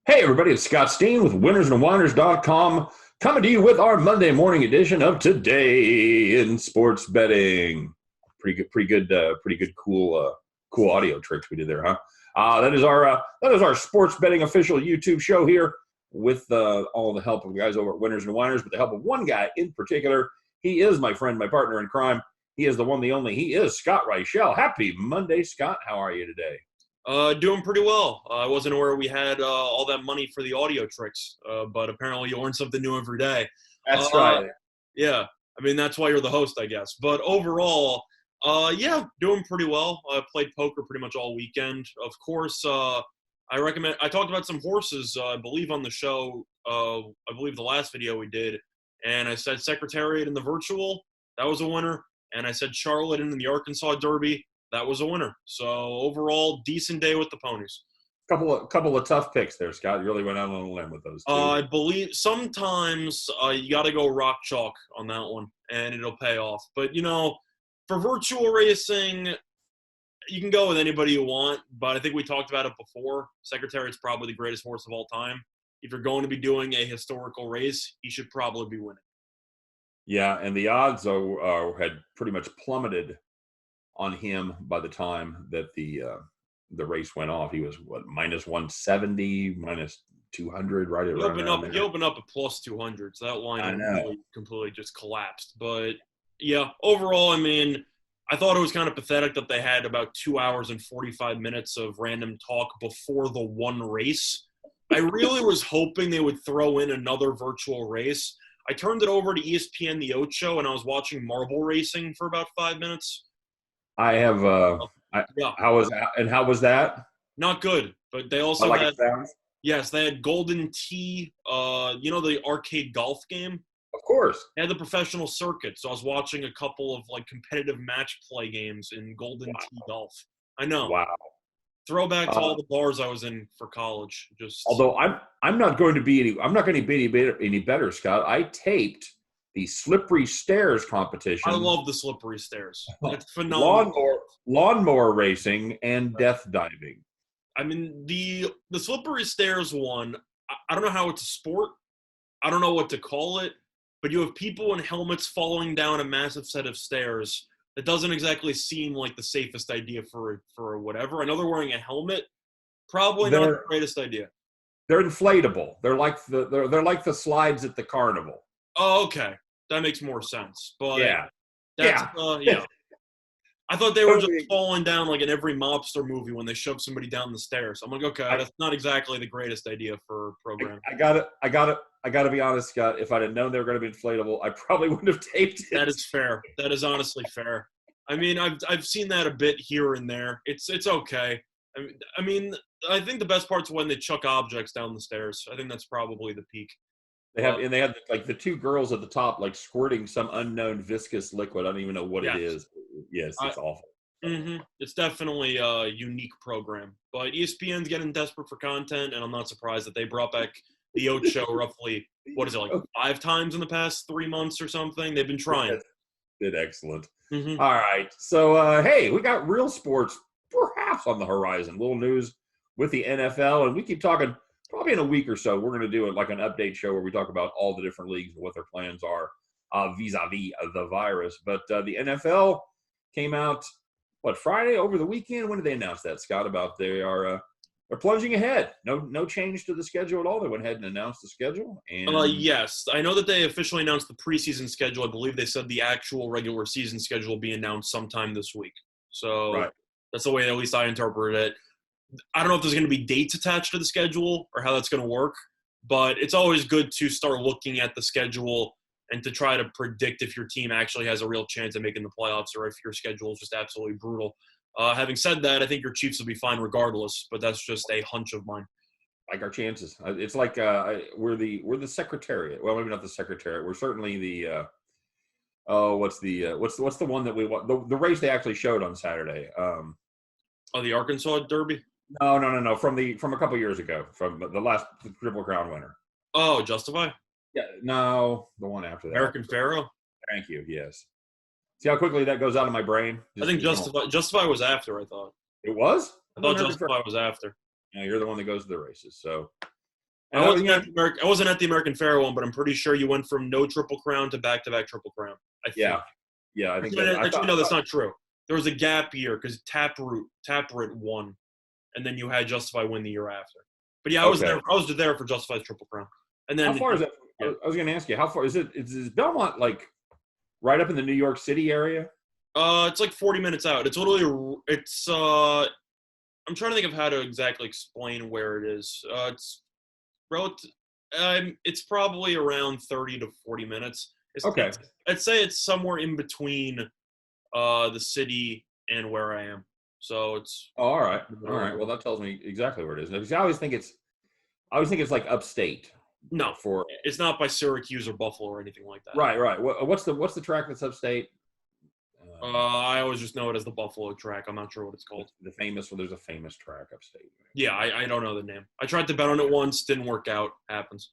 Hey, everybody, it's Scott Steen with winnersandwhiners.com coming to you with our Monday morning edition of Today in Sports Betting. Pretty good, cool audio tricks we did there, huh? That is our sports betting official YouTube show here with all the help of the guys over at Winners and Whiners, with the help of one guy in particular. He is my friend, my partner in crime. He is the one, the only. He is Scott Reichel. Happy Monday, Scott. How are you today? Doing pretty well. I wasn't aware we had all that money for the audio tricks, but apparently you learn something new every day. That's Uh, right. yeah, I mean, that's why you're the host, I guess. But overall, yeah, doing pretty well. I played poker pretty much all weekend. Of course, I talked about some horses, I believe, on the show, I believe the last video we did, and I said Secretariat in the virtual, that was a winner, and I said Charlotte in the Arkansas Derby. That was a winner. So overall, decent day with the ponies. Couple of tough picks there, Scott. You really went out on a limb with those two. I believe sometimes you got to go rock chalk on that one, and it'll pay off. But, for virtual racing, you can go with anybody you want, but I think we talked about it before. Secretariat's probably the greatest horse of all time. If you're going to be doing a historical race, he should probably be winning. Yeah, and the odds had pretty much plummeted on him by the time that the race went off. He was minus 170, minus 200, right around there. He opened up at plus 200, so that line completely just collapsed. But yeah, overall, I mean, I thought it was kind of pathetic that they had about 2 hours and 45 minutes of random talk before the one race. I really was hoping they would throw in another virtual race. I turned it over to ESPN The Ocho, and I was watching marble racing for about 5 minutes. I have. Yeah. How was that? Not good, but they also like had. It sounds. Yes, they had Golden Tee. The arcade golf game. Of course. They had the professional circuit, so I was watching a couple of competitive match play games in Golden Tee golf. I know. Wow. Throwback to all the bars I was in for college. Although I'm not going to be any better, Scott. I taped the slippery stairs competition. I love the slippery stairs. It's phenomenal. Lawnmower racing and death diving. I mean, the slippery stairs one, I don't know how it's a sport. I don't know what to call it. But you have people in helmets falling down a massive set of stairs. That doesn't exactly seem like the safest idea for whatever. I know they're wearing a helmet. Probably not the greatest idea. They're inflatable. They're like the slides at the carnival. Oh, okay. That makes more sense. But yeah. I thought they were just falling down like in every mobster movie when they shove somebody down the stairs. I'm like, okay, that's not exactly the greatest idea for a program. I gotta be honest, Scott. If I'd have known they were going to be inflatable, I probably wouldn't have taped it. That is fair. That is honestly fair. I mean, I've seen that a bit here and there. It's okay. I mean, I think the best part's when they chuck objects down the stairs. I think that's probably the peak. They have like the two girls at the top squirting some unknown viscous liquid. I don't even know what it is. Yes, it's awful. Mm-hmm. It's definitely a unique program. But ESPN's getting desperate for content, and I'm not surprised that they brought back the Ocho roughly, 5 times in the past 3 months or something? They've been trying. Did excellent. Mm-hmm. All right. So, hey, we got real sports perhaps on the horizon. Little news with the NFL, and we keep talking. Probably in a week or so, we're going to do an update show where we talk about all the different leagues and what their plans are vis-a-vis the virus. But the NFL came out, Friday over the weekend? When did they announce that, Scott? About they're plunging ahead. No change to the schedule at all. They went ahead and announced the schedule. And yes, I know that they officially announced the preseason schedule. I believe they said the actual regular season schedule will be announced sometime this week. So That's the way at least I interpret it. I don't know if there's going to be dates attached to the schedule or how that's going to work, but it's always good to start looking at the schedule and to try to predict if your team actually has a real chance of making the playoffs or if your schedule is just absolutely brutal. Having said that, I think your Chiefs will be fine regardless, but that's just a hunch of mine. Like our chances. It's like we're the Secretariat. Well, maybe not the Secretariat. We're certainly the what's the one that we want? The race they actually showed on Saturday. The Arkansas Derby? No. From a couple years ago, from the last Triple Crown winner. Oh, Justify? Yeah, no, the one after that. American Pharaoh? Thank you. Yes. See how quickly that goes out of my brain? I think Justify was after, I thought. It was? I thought Justify was after. No, you're the one that goes to the races. So, And I wasn't at the American Pharoah one, but I'm pretty sure you went from no Triple Crown to back-to-back Triple Crown. I think. Yeah, I think Actually, no, that's not true. There was a gap year because Taproot won, and then you had Justify win the year after. But yeah, I was there. I was there for Justify's Triple Crown. And then how far is it? Yeah. I was going to ask you, how far is it? Is Belmont like right up in the New York City area? It's like 40 minutes out. It's literally I'm trying to think of how to exactly explain where it is. It's probably around 30 to 40 minutes. I'd say it's somewhere in between the city and where I am. So it's all right. Well, that tells me exactly where it is. Because I always think it's like upstate. No, it's not by Syracuse or Buffalo or anything like that. Right. What's the track that's upstate? I always just know it as the Buffalo track. I'm not sure what it's called. There's a famous track upstate. Yeah, I don't know the name. I tried to bet on it once, didn't work out. Happens.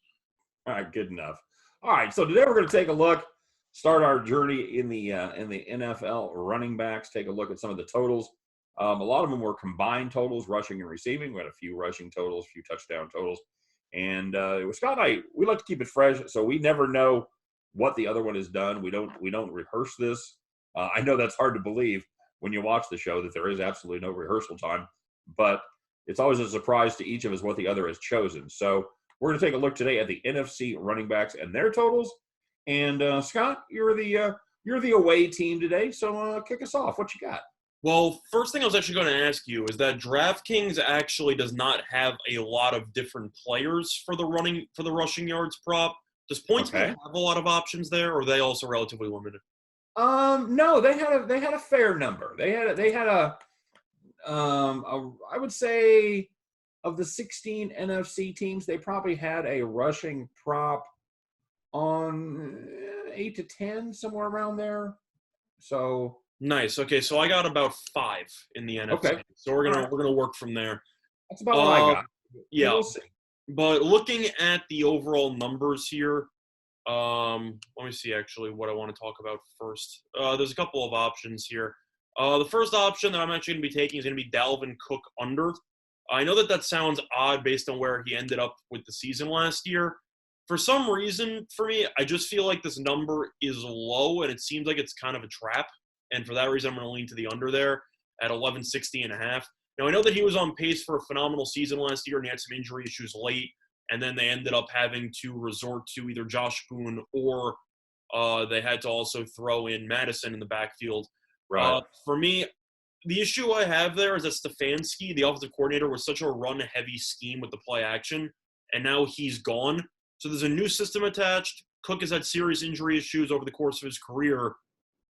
All right, good enough. All right, so today we're going to take a look, start our journey in the NFL running backs. Take a look at some of the totals. A lot of them were combined totals, rushing and receiving. We had a few rushing totals, a few touchdown totals, and Scott and I, we like to keep it fresh, so we never know what the other one has done. We don't rehearse this. I know that's hard to believe when you watch the show that there is absolutely no rehearsal time, but it's always a surprise to each of us what the other has chosen. So we're going to take a look today at the NFC running backs and their totals. And Scott, you're the away team today, so kick us off. What you got? Well, first thing I was actually going to ask you is that DraftKings actually does not have a lot of different players for the rushing yards prop. Does PointsBet have a lot of options there, or are they also relatively limited? No, they had a fair number. They had a I would say of the 16 NFC teams, they probably had a rushing prop on 8 to 10, somewhere around there. So nice. Okay, so I got about 5 in the NFC. Okay. So we're gonna work from there. That's about what I got. Yeah. We'll see. But looking at the overall numbers here, let me see actually what I want to talk about first. There's a couple of options here. The first option that I'm actually going to be taking is going to be Dalvin Cook under. I know that sounds odd based on where he ended up with the season last year. For some reason, for me, I just feel like this number is low, and it seems like it's kind of a trap. And for that reason, I'm going to lean to the under there at 1160.5. Now, I know that he was on pace for a phenomenal season last year, and he had some injury issues late. And then they ended up having to resort to either Josh Boone or they had to also throw in Madison in the backfield. Right. For me, the issue I have there is that Stefanski, the offensive coordinator, was such a run-heavy scheme with the play action, and now he's gone. So there's a new system attached. Cook has had serious injury issues over the course of his career,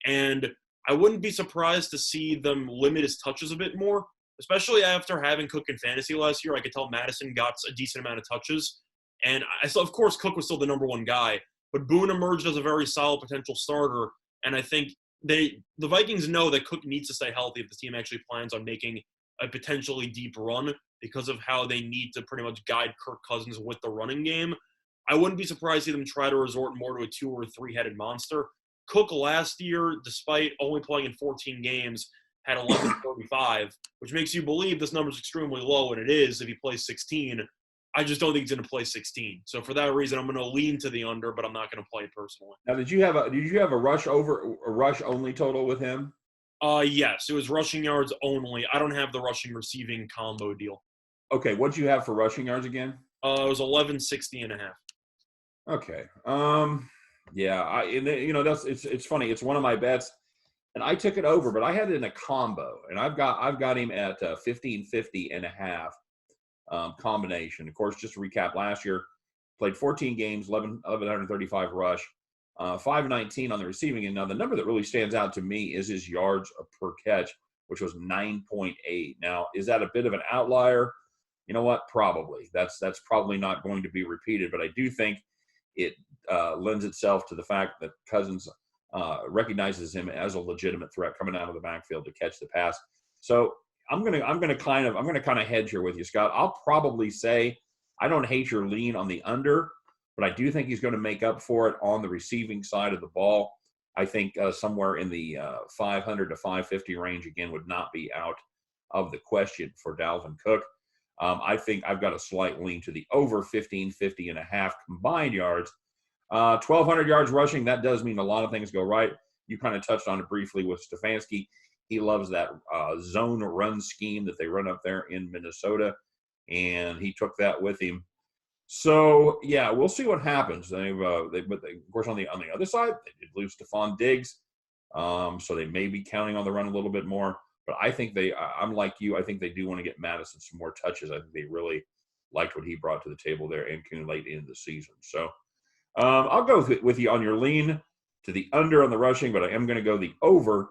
and I wouldn't be surprised to see them limit his touches a bit more. Especially after having Cook in fantasy last year, I could tell Madison got a decent amount of touches. And of course, Cook was still the number one guy, but Boone emerged as a very solid potential starter. And I think the Vikings know that Cook needs to stay healthy if the team actually plans on making a potentially deep run because of how they need to pretty much guide Kirk Cousins with the running game. I wouldn't be surprised to see them try to resort more to a 2 or 3-headed monster. Cook last year, despite only playing in 14 games, had 1135, which makes you believe this number is extremely low, and it is if he plays 16. I just don't think he's going to play 16. So for that reason, I'm going to lean to the under, but I'm not going to play it personally. Now, did you have a rush only total with him? Yes, it was rushing yards only. I don't have the rushing receiving combo deal. Okay, what'd you have for rushing yards again? It was 1160.5. Okay. Yeah, it's funny. It's one of my bets. And I took it over, but I had it in a combo, and I've got him at 1550.5 combination. Of course, just to recap, last year played 14 games, 1135 rush, 519 on the receiving end. Now, the number that really stands out to me is his yards per catch, which was 9.8. Now, is that a bit of an outlier? You know what? Probably. That's probably not going to be repeated, but I do think it lends itself to the fact that Cousins recognizes him as a legitimate threat coming out of the backfield to catch the pass. So I'm gonna kind of hedge here with you, Scott. I'll probably say I don't hate your lean on the under, but I do think he's going to make up for it on the receiving side of the ball. I think somewhere in the 500 to 550 range again would not be out of the question for Dalvin Cook. I think I've got a slight lean to the over 1550.5 combined yards. 1,200 yards rushing, that does mean a lot of things go right. You kind of touched on it briefly with Stefanski. He loves that zone run scheme that they run up there in Minnesota, and he took that with him. So, yeah, we'll see what happens. But of course, on the other side, they did lose Stephon Diggs, so they may be counting on the run a little bit more. But I think I'm like you, I think they do want to get Madison some more touches. I think they really liked what he brought to the table there in Kuhn late in the season. So I'll go with you on your lean to the under on the rushing, but I am going to go the over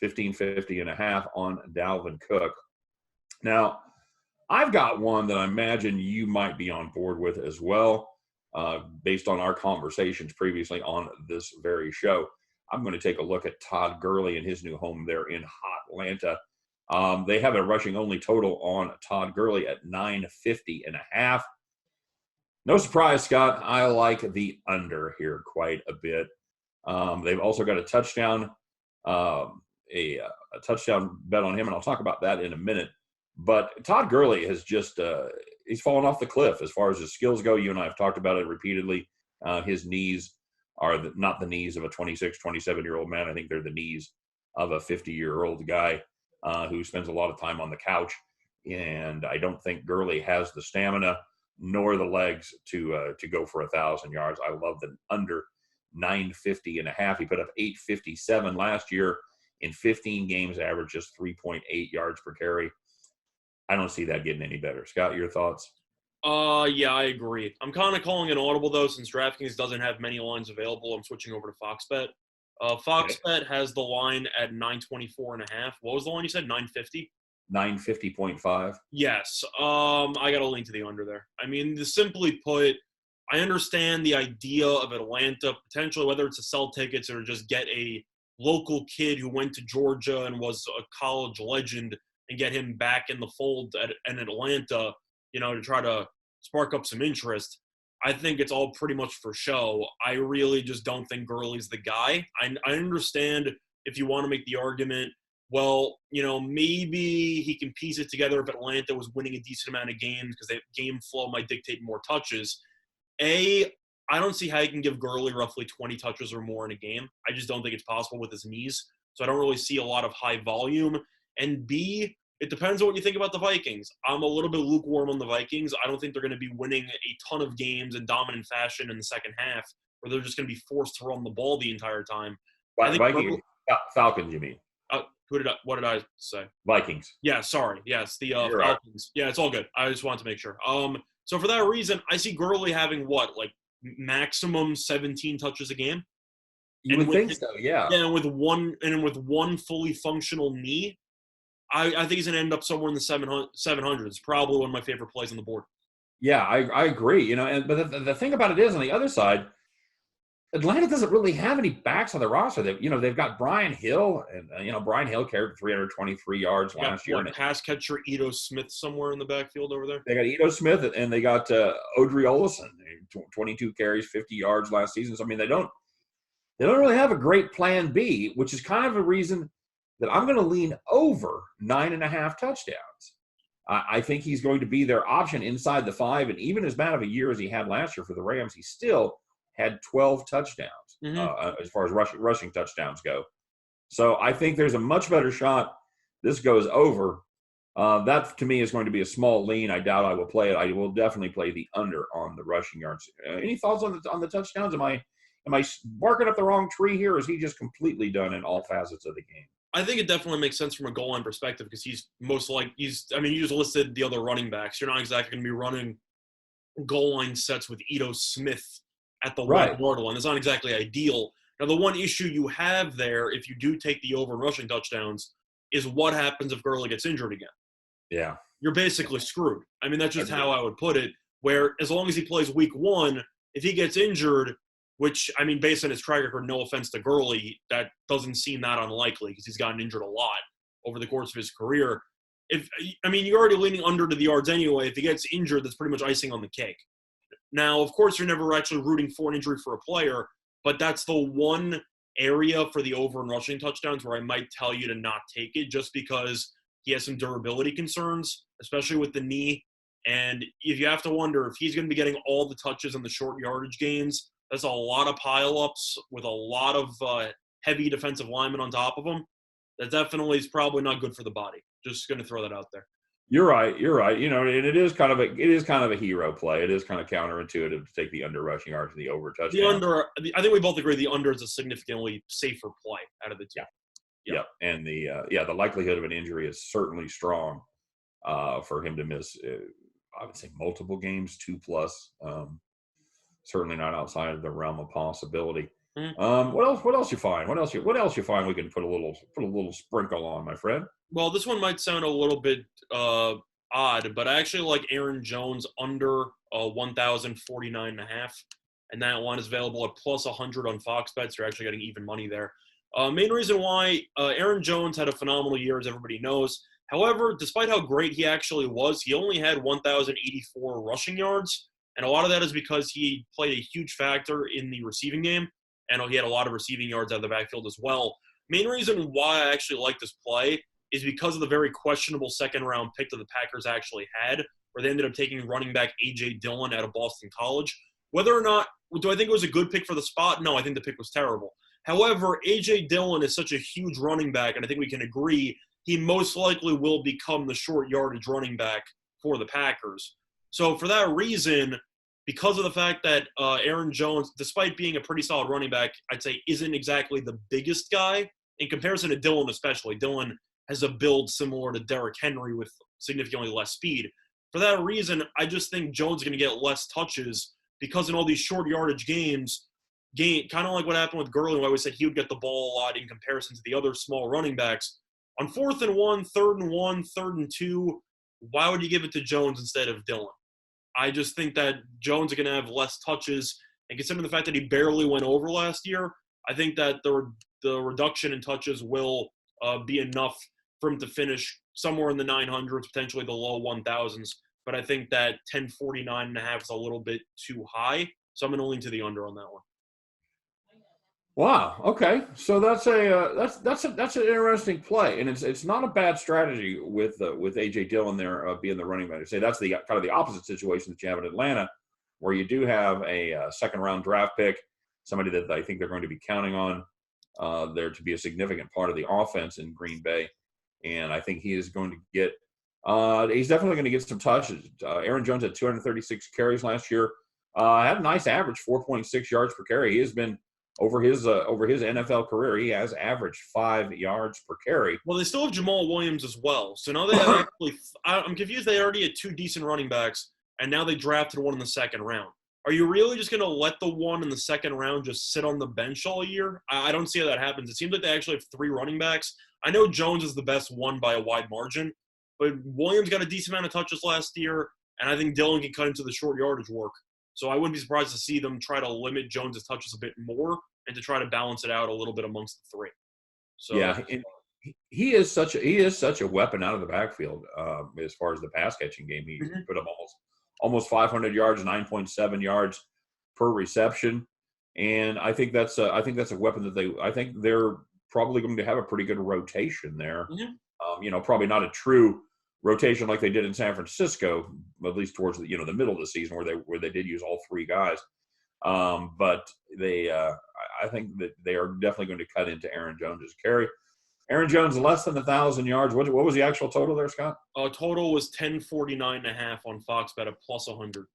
1550.5 on Dalvin Cook. Now, I've got one that I imagine you might be on board with as well, based on our conversations previously on this very show. I'm going to take a look at Todd Gurley and his new home there in Atlanta. They have a rushing only total on Todd Gurley at 950.5. No surprise, Scott. I like the under here quite a bit. They've also got a touchdown, a touchdown bet on him, and I'll talk about that in a minute. But Todd Gurley has just he's fallen off the cliff as far as his skills go. You and I have talked about it repeatedly. His knees are not the knees of a 26, 27-year-old man. I think they're the knees of a 50-year-old guy who spends a lot of time on the couch. And I don't think Gurley has the stamina nor the legs to go for 1,000 yards. I love the under 950.5. He put up 857 last year in 15 games, averaged just 3.8 yards per carry. I don't see that getting any better. Scott, your thoughts? Yeah, I agree. I'm kind of calling an audible, though, since DraftKings doesn't have many lines available. I'm switching over to Fox Bet. Fox Bet has the line at 924.5. What was the line you said, 950? 950.5. Yes. I got to lean to the under there. I mean, simply put, I understand the idea of Atlanta, potentially, whether it's to sell tickets or just get a local kid who went to Georgia and was a college legend and get him back in the fold in Atlanta, to try to spark up some interest. I think it's all pretty much for show. I really just don't think Gurley's the guy. I understand if you want to make the argument, well, maybe he can piece it together if Atlanta was winning a decent amount of games because the game flow might dictate more touches. I don't see how you can give Gurley roughly 20 touches or more in a game. I just don't think it's possible with his knees. So I don't really see a lot of high volume. And B, it depends on what you think about the Vikings. I'm a little bit lukewarm on the Vikings. I don't think they're going to be winning a ton of games in dominant fashion in the second half, where they're just going to be forced to run the ball the entire time. Falcons, you mean? What did I say? Vikings. Yeah, sorry. Yes, the Falcons. Right. Yeah, it's all good. I just wanted to make sure. So for that reason, I see Gurley having maximum 17 touches a game. You would think so, yeah. And with one fully functional knee, I think he's going to end up somewhere in the 700s. Probably one of my favorite plays on the board. Yeah, I agree. But the thing about it is, on the other side, Atlanta doesn't really have any backs on the roster. They've got Brian Hill, and Brian Hill carried 323 yards last year. Pass catcher Ito Smith somewhere in the backfield over there. They got Ito Smith, and they got Audrey Olison, 22 carries, 50 yards last season. So they don't really have a great plan B, which is kind of a reason that I'm going to lean over 9.5 touchdowns. I think he's going to be their option inside the 5, and even as bad of a year as he had last year for the Rams, he still had 12 touchdowns as far as rushing touchdowns go. So I think there's a much better shot this goes over. That, to me, is going to be a small lean. I doubt I will play it. I will definitely play the under on the rushing yards. Any thoughts on the touchdowns? Am I barking up the wrong tree here, or is he just completely done in all facets of the game? I think it definitely makes sense from a goal line perspective because you just listed the other running backs. You're not exactly going to be running goal line sets with Ito Smith at the right line. It's not exactly ideal. Now, the one issue you have there, if you do take the over in rushing touchdowns, is what happens if Gurley gets injured again. Yeah. You're basically screwed. I mean, that's just how I would put it, where as long as he plays week 1, if he gets injured, which, based on his track record, no offense to Gurley, that doesn't seem that unlikely because he's gotten injured a lot over the course of his career. You're already leaning under to the yards anyway. If he gets injured, that's pretty much icing on the cake. Now, of course, you're never actually rooting for an injury for a player, but that's the one area for the over and rushing touchdowns where I might tell you to not take it just because he has some durability concerns, especially with the knee. And if you have to wonder if he's going to be getting all the touches in the short yardage games, that's a lot of pileups with a lot of heavy defensive linemen on top of him. That definitely is probably not good for the body. Just going to throw that out there. You're right. You know, and it is kind of a hero play. It is kind of counterintuitive to take the under rushing yards and the over touchdown. I think we both agree the under is a significantly safer play out of the two. Yeah. And the likelihood of an injury is certainly strong for him to miss. I would say multiple games, 2+. Certainly not outside of the realm of possibility. Mm-hmm. What else you find? What else you find we can put a little sprinkle on, my friend? Well, this one might sound a little bit odd, but I actually like Aaron Jones under 1,049.5, and that one is available at plus 100 on Fox Bets. You're actually getting even money there. Main reason why Aaron Jones had a phenomenal year, as everybody knows. However, despite how great he actually was, he only had 1,084 rushing yards, and a lot of that is because he played a huge factor in the receiving game, and he had a lot of receiving yards out of the backfield as well. Main reason why I actually like this play is because of the very questionable second-round pick that the Packers actually had, where they ended up taking running back A.J. Dillon out of Boston College. Whether or not – do I think it was a good pick for the spot? No, I think the pick was terrible. However, A.J. Dillon is such a huge running back, and I think we can agree he most likely will become the short yardage running back for the Packers. So for that reason, because of the fact that Aaron Jones, despite being a pretty solid running back, I'd say isn't exactly the biggest guy in comparison to Dillon especially. Dillon has a build similar to Derrick Henry with significantly less speed. For that reason, I just think Jones is going to get less touches because in all these short yardage games, kind of like what happened with Gurley, where I always said he would get the ball a lot in comparison to the other small running backs. On 4th and 1, 3rd and 1, 3rd and 2, why would you give it to Jones instead of Dillon? I just think that Jones is going to have less touches, and considering the fact that he barely went over last year, I think that the reduction in touches will be enough for him to finish somewhere in the 900s, potentially the low 1000s. But I think that 1049.5 is a little bit too high, so I'm going to lean to the under on that one. Wow. Okay. So that's an interesting play, and it's not a bad strategy with A.J. Dillon there being the running back. I say that's the kind of the opposite situation that you have in Atlanta, where you do have a second round draft pick, somebody that I think they're going to be counting on there to be a significant part of the offense in Green Bay, and I think he is going to get. He's definitely going to get some touches. Aaron Jones had 236 carries last year. Had a nice average, 4.6 yards per carry. He has been. Over his NFL career, he has averaged 5 yards per carry. Well, they still have Jamal Williams as well. So now they have actually – I'm confused. They already had 2 decent running backs, and now they drafted one in the second round. Are you really just going to let the one in the second round just sit on the bench all year? I don't see how that happens. It seems like they actually have 3 running backs. I know Jones is the best one by a wide margin, but Williams got a decent amount of touches last year, and I think Dillon can cut into the short yardage work. So I wouldn't be surprised to see them try to limit Jones' touches a bit more and to try to balance it out a little bit amongst the 3. So yeah, and he is such a weapon out of the backfield as far as the pass catching game. He put up almost 500 yards, 9.7 yards per reception, and I think that's a weapon that I think they're probably going to have a pretty good rotation there. Mm-hmm. Probably not a true rotation like they did in San Francisco, at least towards the middle of the season where they did use all 3 guys. But I think that they are definitely going to cut into Aaron Jones' carry. Aaron Jones less than 1,000 yards. What was the actual total there, Scott? Total was 1049.5 on Fox Bet at plus 100.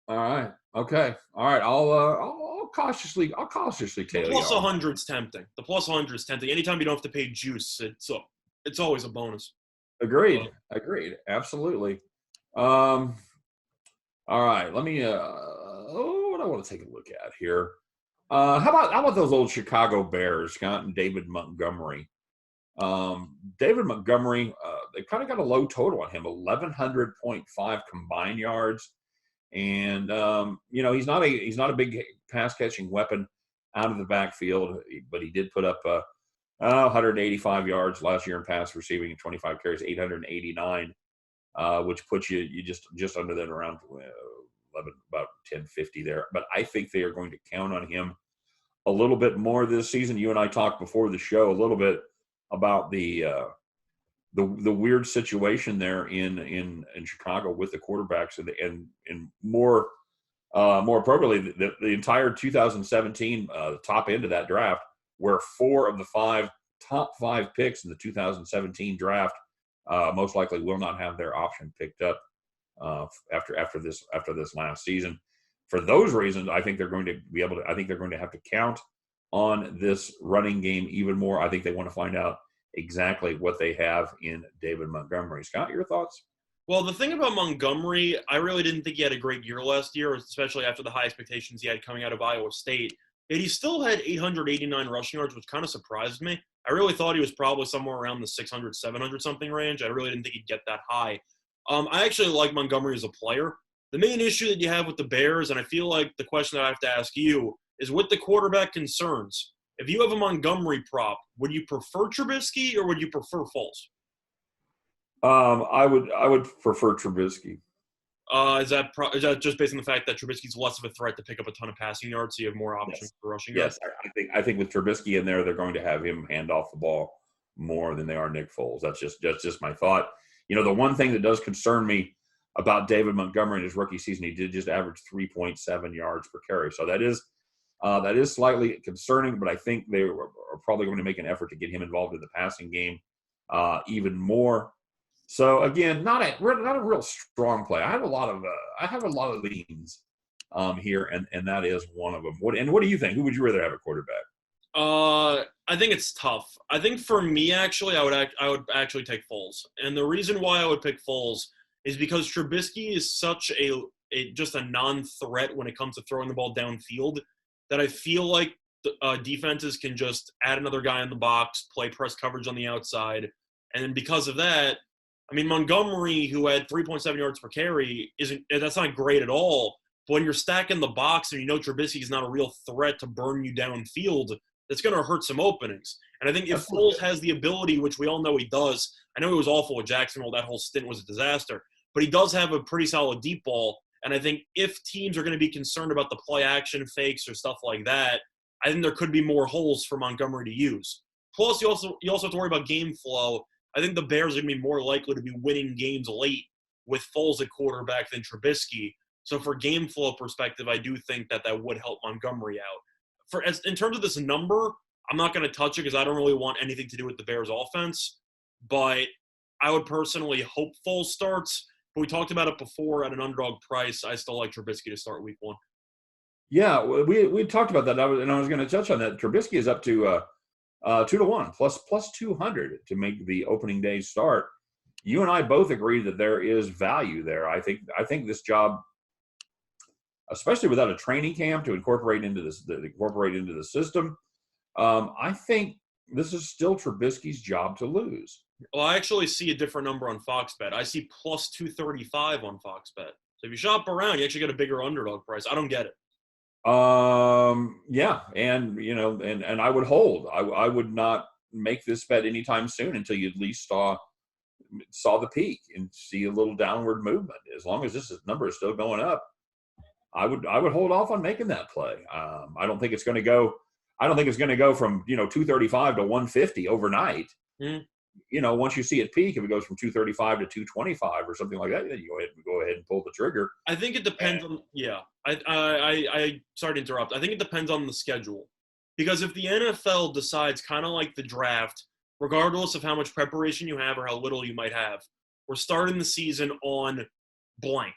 All right. Okay. All right. I'll cautiously tell you. The plus 100 is tempting. The plus 100 is tempting. Anytime you don't have to pay juice, it's always a bonus. Agreed. Absolutely. All right. Let me. What I want to take a look at here. How about those old Chicago Bears, Scott, and David Montgomery? David Montgomery, they kind of got a low total on him, 1,100.5 combined yards, and he's not a big pass catching weapon out of the backfield, but he did put up 185 yards last year in pass receiving and 25 carries, 889, which puts you just under that around 11, about 1050 there. But I think they are going to count on him a little bit more this season. You and I talked before the show a little bit about the the weird situation there in Chicago with the quarterbacks and more appropriately the entire 2017 top end of that draft, where 4 of the top 5 picks in the 2017 draft most likely will not have their option picked up after this last season. For those reasons, I think they're going to be able to. I think they're going to have to count on this running game even more. I think they want to find out exactly what they have in David Montgomery. Scott, your thoughts? Well, the thing about Montgomery, I really didn't think he had a great year last year, especially after the high expectations he had coming out of Iowa State. Yet he still had 889 rushing yards, which kind of surprised me. I really thought he was probably somewhere around the 600, 700 something range. I really didn't think he'd get that high. I actually like Montgomery as a player. The main issue that you have with the Bears, and I feel like the question that I have to ask you, is with the quarterback concerns. If you have a Montgomery prop, would you prefer Trubisky or would you prefer Foles? I would prefer Trubisky. Is that just based on the fact that Trubisky's less of a threat to pick up a ton of passing yards, so you have more options for rushing yards? Yes, I think with Trubisky in there, they're going to have him hand off the ball more than they are Nick Foles. That's just my thought. The one thing that does concern me about David Montgomery in his rookie season, he did just average 3.7 yards per carry. So that is slightly concerning, but I think they are probably going to make an effort to get him involved in the passing game even more. So again, not a real strong play. I have a lot of leans here, and that is one of them. What do you think? Who would you rather have at quarterback? I think it's tough. I think for me, actually, I would actually take Foles, and the reason why I would pick Foles is because Trubisky is such just a non-threat when it comes to throwing the ball downfield that I feel like defenses can just add another guy in the box, play press coverage on the outside, and then because of that. I mean, Montgomery, who had 3.7 yards per carry, that's not great at all. But when you're stacking the box and Trubisky is not a real threat to burn you downfield, that's going to hurt some openings. And I think if Foles has the ability, which we all know he does, I know he was awful with Jacksonville. That whole stint was a disaster. But he does have a pretty solid deep ball. And I think if teams are going to be concerned about the play action fakes or stuff like that, I think there could be more holes for Montgomery to use. Plus, you also have to worry about game flow. I think the Bears are going to be more likely to be winning games late with Foles at quarterback than Trubisky. So for game flow perspective, I do think that would help Montgomery out. In terms of this number, I'm not going to touch it because I don't really want anything to do with the Bears offense. But I would personally hope Foles starts. But we talked about it before at an underdog price. I still like Trubisky to start week 1. Yeah, we talked about that. I was going to touch on that. Trubisky is up to 2-1 plus 200 to make the opening day start. You and I both agree that there is value there. I think this job, especially without a training camp to incorporate into the system, I think this is still Trubisky's job to lose. Well, I actually see a different number on Fox Bet. I see plus 235 on Fox Bet. So if you shop around, you actually get a bigger underdog price. I don't get it. Yeah, and and I would hold. I would not make this bet anytime soon until you at least saw the peak and see a little downward movement. As long as this number is still going up, I would hold off on making that play. I don't think it's going to go. I don't think it's going to go from 235 to 150 overnight. Mm-hmm. Once you see it peak, if it goes from 235 to 225 or something like that, then you go ahead and pull the trigger. I think it depends on. Yeah, I sorry to interrupt. I think it depends on the schedule, because if the NFL decides, kind of like the draft, regardless of how much preparation you have or how little you might have, we're starting the season on blank.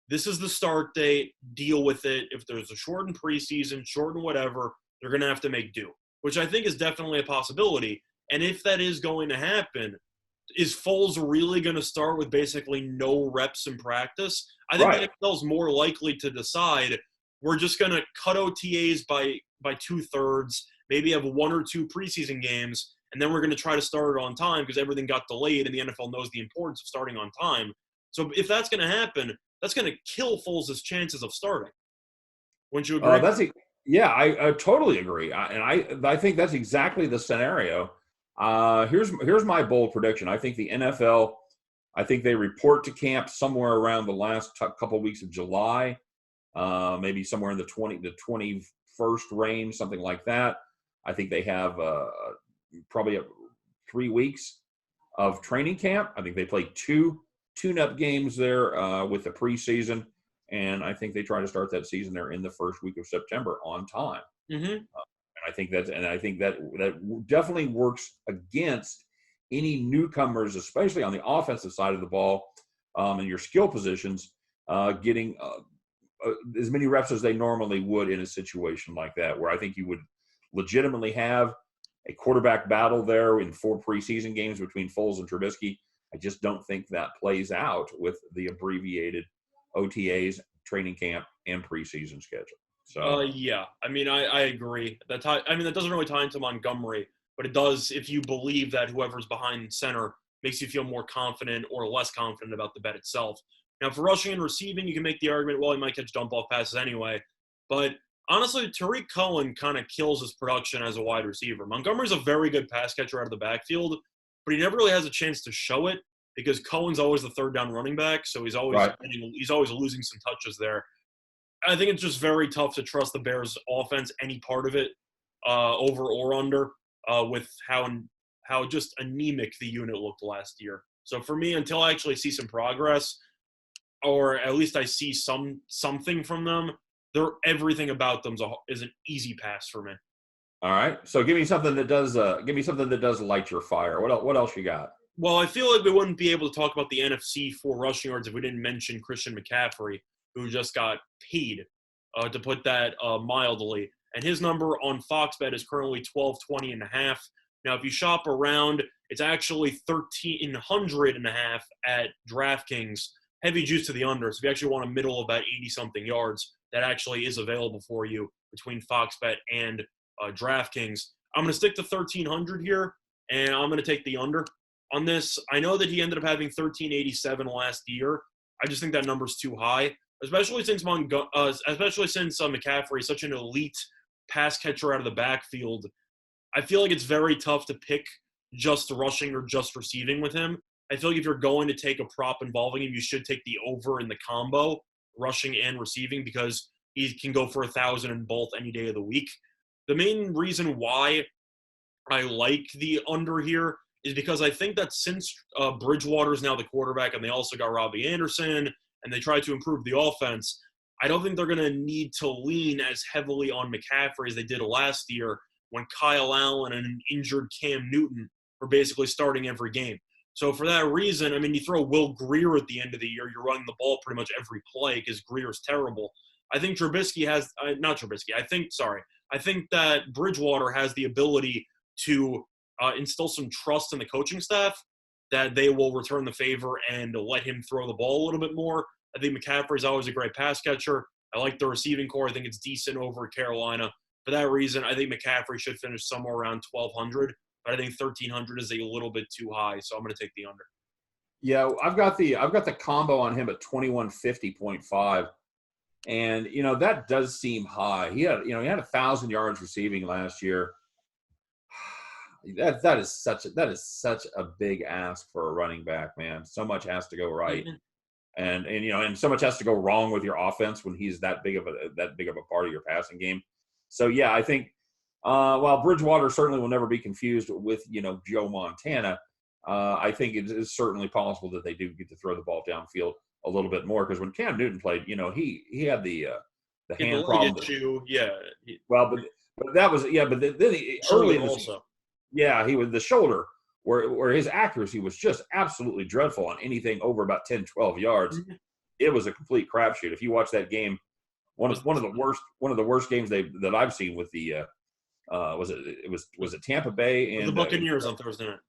This is the start date. Deal with it. If there's a shortened preseason, shortened whatever, they're going to have to make do, which I think is definitely a possibility. And if that is going to happen, is Foles really going to start with basically no reps in practice? I think the NFL is more likely to decide we're just going to cut OTAs by 2/3, maybe have 1 or 2 preseason games, and then we're going to try to start it on time because everything got delayed and the NFL knows the importance of starting on time. So if that's going to happen, that's going to kill Foles' chances of starting. Wouldn't you agree? Yeah, I totally agree. I think that's exactly the scenario. Here's my bold prediction. I think the NFL, they report to camp somewhere around the last couple of weeks of July, maybe somewhere in the 21st range, something like that. I think they have probably 3 weeks of training camp. I think they played 2 tune-up games there with the preseason, and I think they try to start that season there in the first week of September on time. Mm-hmm. I think that definitely works against any newcomers, especially on the offensive side of the ball, in your skill positions, getting as many reps as they normally would in a situation like that, where I think you would legitimately have a quarterback battle there in 4 preseason games between Foles and Trubisky. I just don't think that plays out with the abbreviated OTAs, training camp, and preseason schedule. So yeah, I mean, I agree. That doesn't really tie into Montgomery, but it does if you believe that whoever's behind center makes you feel more confident or less confident about the bet itself. Now, for rushing and receiving, you can make the argument, well, he might catch dump-off passes anyway. But honestly, Tariq Cohen kind of kills his production as a wide receiver. Montgomery's a very good pass catcher out of the backfield, but he never really has a chance to show it because Cohen's always the third down running back, so he's always losing some touches there. I think it's just very tough to trust the Bears' offense, any part of it, over or under, with how just anemic the unit looked last year. So for me, until I actually see some progress, or at least I see something from them, everything about them is an easy pass for me. All right, so give me something that does light your fire. What else you got? Well, I feel like we wouldn't be able to talk about the NFC for rushing yards if we didn't mention Christian McCaffrey, who just got paid, to put that mildly. And his number on Fox Bet is currently 1220.5. Now, if you shop around, it's actually 1300.5 at DraftKings. Heavy juice to the under. So if you actually want a middle of about 80-something yards, that actually is available for you between Fox Bet and DraftKings. I'm going to stick to 1300 here, and I'm going to take the under on this. I know that he ended up having 1387 last year. I just think that number's too high, especially since McCaffrey is such an elite pass catcher out of the backfield. I feel like it's very tough to pick just rushing or just receiving with him. I feel like if you're going to take a prop involving him, you should take the over in the combo, rushing and receiving, because he can go for 1,000 in both any day of the week. The main reason why I like the under here is because I think that since Bridgewater is now the quarterback and they also got Robbie Anderson and they try to improve the offense, I don't think they're going to need to lean as heavily on McCaffrey as they did last year when Kyle Allen and an injured Cam Newton were basically starting every game. So for that reason, I mean, you throw Will Grier at the end of the year, you're running the ball pretty much every play because Greer's terrible. I think I think that Bridgewater has the ability to instill some trust in the coaching staff that they will return the favor and let him throw the ball a little bit more. I think McCaffrey's always a great pass catcher. I like the receiving core. I think it's decent over Carolina. For that reason, I think McCaffrey should finish somewhere around 1,200. But I think 1,300 is a little bit too high, so I'm going to take the under. Yeah, I've got the combo on him at 2150.5, and that does seem high. He had 1,000 yards receiving last year. That is such a big ask for a running back, man. So much has to go right, and so much has to go wrong with your offense when he's that big of a part of your passing game. So yeah, I think. While Bridgewater certainly will never be confused with, Joe Montana, I think it is certainly possible that they do get to throw the ball downfield a little bit more, because when Cam Newton played, he had the hand problem. But that was but then he, early in the season, he was the shoulder where his accuracy was just absolutely dreadful on anything over about 10, 12 yards. Mm-hmm. It was a complete crapshoot. If you watch that game, one of the worst games that I've seen with the. Was it Tampa Bay and the Buccaneers on Thursday night?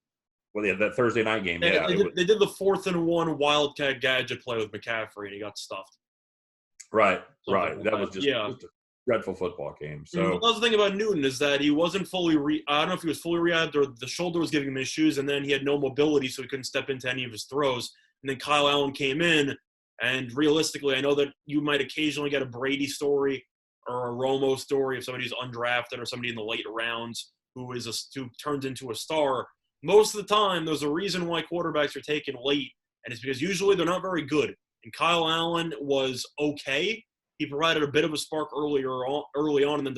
Well, yeah, that Thursday night game. They did the 4th and 1 Wildcat gadget play with McCaffrey, and he got stuffed. Right. That was just a dreadful football game. So the other thing about Newton is that he wasn't fully. I don't know if he was fully rehabbed or the shoulder was giving him issues, and then he had no mobility, so he couldn't step into any of his throws. And then Kyle Allen came in, and realistically, I know that you might occasionally get a Brady story or a Romo story of somebody who's undrafted or somebody in the late rounds who turns into a star. Most of the time, there's a reason why quarterbacks are taken late, and it's because usually they're not very good. And Kyle Allen was okay. He provided a bit of a spark early on, and then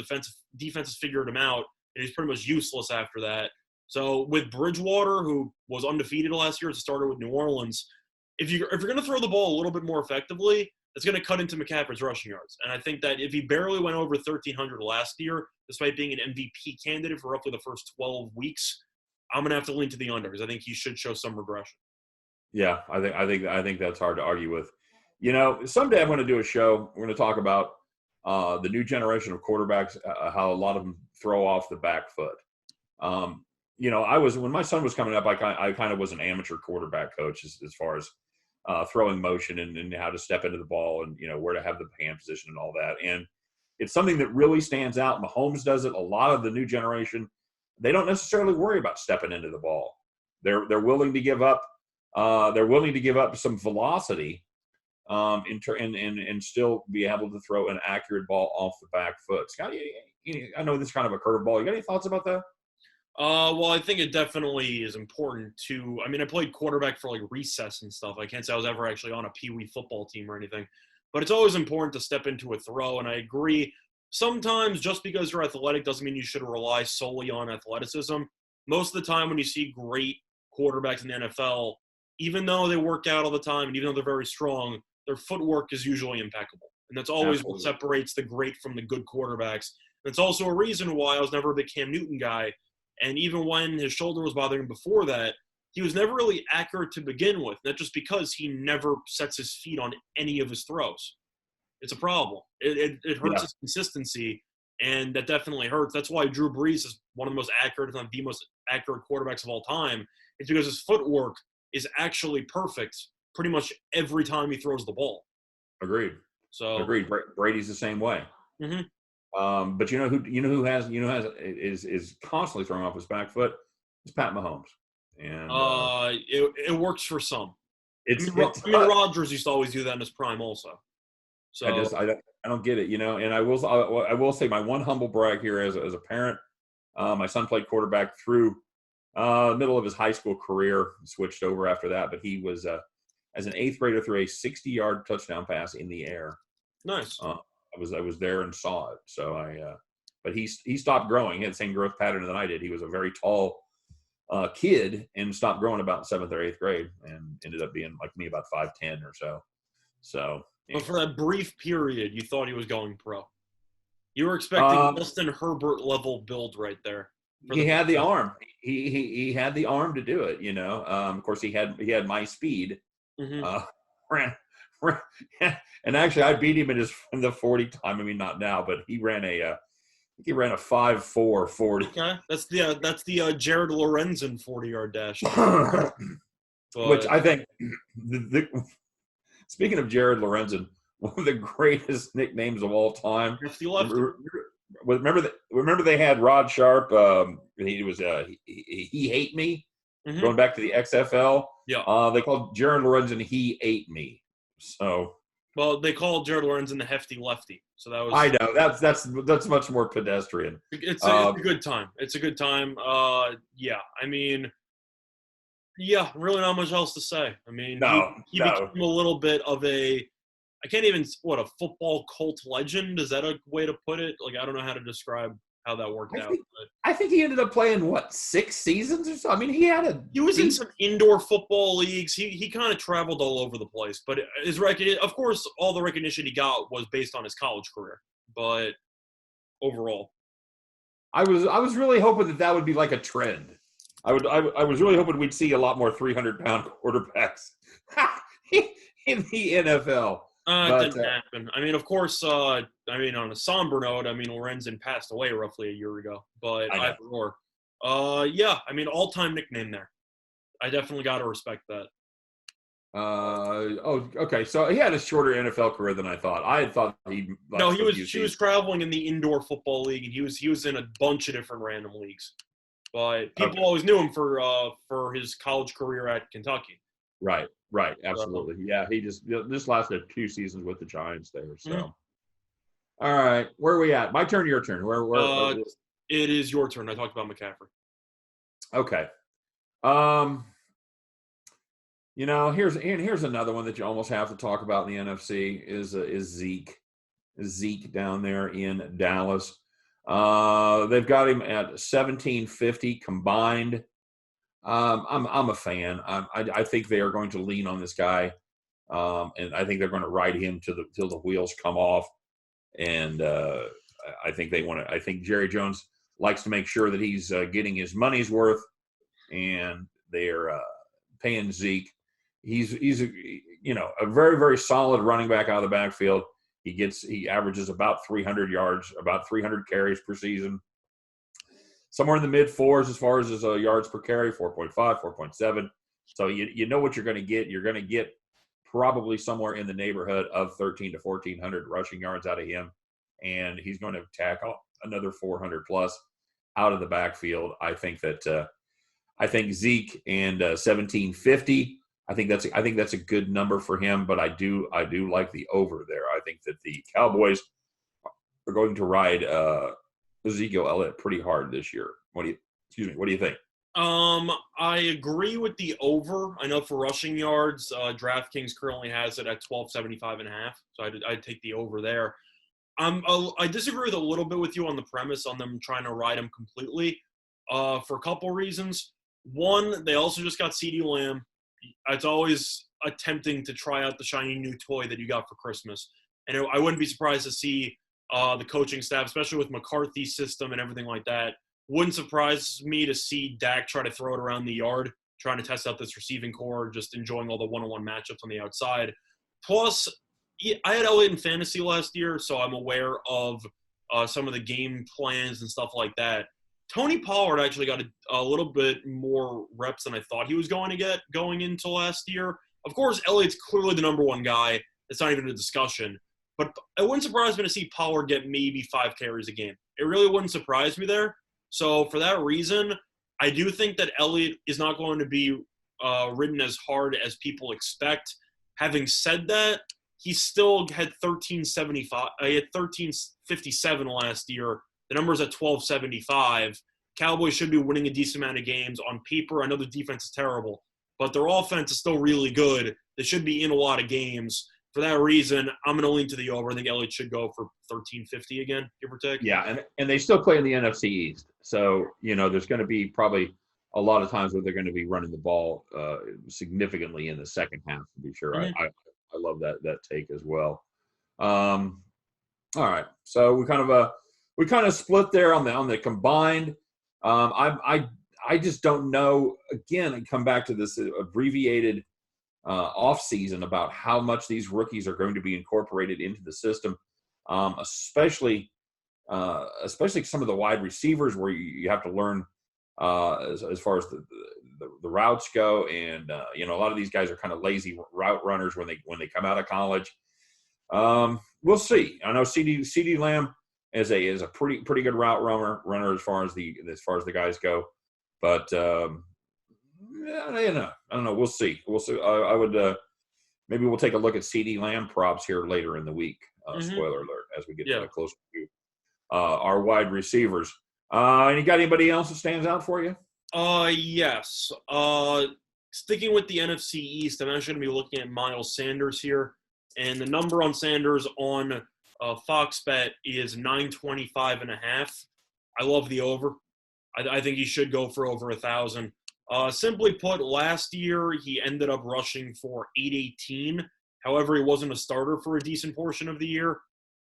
defenses figured him out, and he's pretty much useless after that. So with Bridgewater, who was undefeated last year as a starter with New Orleans, if you're going to throw the ball a little bit more effectively, it's going to cut into McCaffrey's rushing yards. And I think that if he barely went over 1,300 last year, despite being an MVP candidate for roughly the first 12 weeks, I'm going to have to lean to the under because I think he should show some regression. Yeah, I think that's hard to argue with. Someday I'm going to do a show. We're going to talk about the new generation of quarterbacks, how a lot of them throw off the back foot. When my son was coming up, I kind of was an amateur quarterback coach as far as throwing motion and how to step into the ball and, where to have the hand position and all that. And it's something that really stands out. Mahomes does it. A lot of the new generation, they don't necessarily worry about stepping into the ball. They're willing to give up. They're willing to give up some velocity and still be able to throw an accurate ball off the back foot. Scott, I know this is kind of a curveball. You got any thoughts about that? Well, I think it definitely is important to – I mean, I played quarterback for, recess and stuff. I can't say I was ever actually on a peewee football team or anything. But it's always important to step into a throw, and I agree. Sometimes just because you're athletic doesn't mean you should rely solely on athleticism. Most of the time when you see great quarterbacks in the NFL, even though they work out all the time and even though they're very strong, their footwork is usually impeccable. And that's always Absolutely. What separates the great from the good quarterbacks. That's also a reason why I was never a big Cam Newton guy. And even when his shoulder was bothering him before that, he was never really accurate to begin with. Not just because he never sets his feet on any of his throws. It's a problem. It hurts his consistency, and that definitely hurts. That's why Drew Brees is one of the most accurate, if not the most accurate quarterbacks of all time. It's because his footwork is actually perfect pretty much every time he throws the ball. Agreed. Agreed. Brady's the same way. Mm-hmm. But who is constantly throwing off his back foot is Pat Mahomes. And it works for some. Rodgers used to always do that in his prime also. So I don't get it, and I will say my one humble brag here as a parent, my son played quarterback through middle of his high school career, switched over after that, but he was as an 8th grader threw a 60-yard touchdown pass in the air. Nice. I was there and saw it. So but he stopped growing. He had the same growth pattern that I did. He was a very tall kid and stopped growing about 7th or 8th grade and ended up being like me about 5'10" or so. So. But for that brief period, you thought he was going pro. You were expecting Justin Herbert level build right there. He had the arm. He had the arm to do it. Of course, he had my speed. Mm-hmm. And actually, I beat him in the 40 time. I mean, not now, but he ran a 5.4 40. Okay, that's the Jared Lorenzen 40-yard dash. Which I think speaking of Jared Lorenzen, one of the greatest nicknames of all time. Remember they had Rod Sharp. He was he hate me. Mm-hmm. Going back to the XFL. Yeah. They called Jared Lorenzen he ate me. So. Well, they called Jared Lorenzen the hefty lefty. So that was. I know that's much more pedestrian. It's a good time. It's a good time. Yeah. I mean. Yeah, really not much else to say. I mean, he became a little bit of a football cult legend? Is that a way to put it? I don't know how to describe how that worked out. I think he ended up playing, 6 seasons or so? I mean, he was in some indoor football leagues. He kind of traveled all over the place. But of course, all the recognition he got was based on his college career. But overall. I was really hoping that would be like a trend. I was really hoping we'd see a lot more 300-pound quarterbacks in the NFL. It didn't happen. I mean, of course, on a somber note, Lorenzen passed away roughly a year ago. But all-time nickname there. I definitely got to respect that. Okay. So he had a shorter NFL career than I thought. I had thought he was traveling in the indoor football league, and he was in a bunch of different random leagues. But people always knew him for his college career at Kentucky. Right, absolutely. Yeah, he just lasted 2 seasons with the Giants there. So, mm-hmm. All right, where are we at? My turn, your turn. Where it is your turn. I talked about McCaffrey. Okay. Here's another one that you almost have to talk about in the NFC is Zeke. Zeke down there in Dallas. They've got him at 1750 combined. I'm a fan. I think they are going to lean on this guy, and I think they're going to ride him till the wheels come off. And I think they want to. I think Jerry Jones likes to make sure that he's getting his money's worth, and they're paying Zeke. He's a very, very solid running back out of the backfield. He averages about 300 yards, about 300 carries per season, somewhere in the mid fours as far as his yards per carry, 4.5, 4.7. So you know what you're going to get. You're going to get probably somewhere in the neighborhood of 13 to 1,400 rushing yards out of him, and he's going to tackle another 400 plus out of the backfield. I think Zeke and 1750. I think that's a good number for him, but I do like the over there. I think that the Cowboys are going to ride Ezekiel Elliott pretty hard this year. What do you think? I agree with the over. I know for rushing yards, DraftKings currently has it at 1275.5, so I'd take the over there. I disagree with a little bit with you on the premise on them trying to ride him completely, for a couple reasons. One, they also just got CeeDee Lamb. It's always attempting to try out the shiny new toy that you got for Christmas. And I wouldn't be surprised to see the coaching staff, especially with McCarthy's system and everything like that. Wouldn't surprise me to see Dak try to throw it around the yard, trying to test out this receiving core, just enjoying all the one-on-one matchups on the outside. Plus, I had Elliott in fantasy last year, so I'm aware of some of the game plans and stuff like that. Tony Pollard actually got a little bit more reps than I thought he was going to get going into last year. Of course, Elliott's clearly the number one guy. It's not even a discussion. But it wouldn't surprise me to see Pollard get maybe 5 carries a game. It really wouldn't surprise me there. So for that reason, I do think that Elliott is not going to be ridden as hard as people expect. Having said that, he still had 1375. He had 1357 last year. The number's at 1275. Cowboys should be winning a decent amount of games. On paper, I know the defense is terrible, but their offense is still really good. They should be in a lot of games. For that reason, I'm going to lean to the over. I think Elliott should go for 1350 again, give or take. Yeah, and they still play in the NFC East. So, there's going to be probably a lot of times where they're going to be running the ball significantly in the second half, to be sure. Mm-hmm. I love that take as well. All right. So we kind of split there on the combined. I just don't know. Again, I come back to this abbreviated off season about how much these rookies are going to be incorporated into the system, especially some of the wide receivers where you have to learn as far as the routes go, and a lot of these guys are kind of lazy route runners when they come out of college. We'll see. I know CeeDee Lamb is a pretty good route runner as far as the guys go, but I don't know. We'll see. I would maybe we'll take a look at CeeDee Lamb props here later in the week. Spoiler alert as we get closer to our wide receivers. And you got anybody else that stands out for you? Yes. Sticking with the NFC East, I'm actually going to be looking at Miles Sanders here. And the number on Sanders on Fox Bet is 925.5. I love the over. I think he should go for over 1,000. Simply put, last year he ended up rushing for 818. However, he wasn't a starter for a decent portion of the year,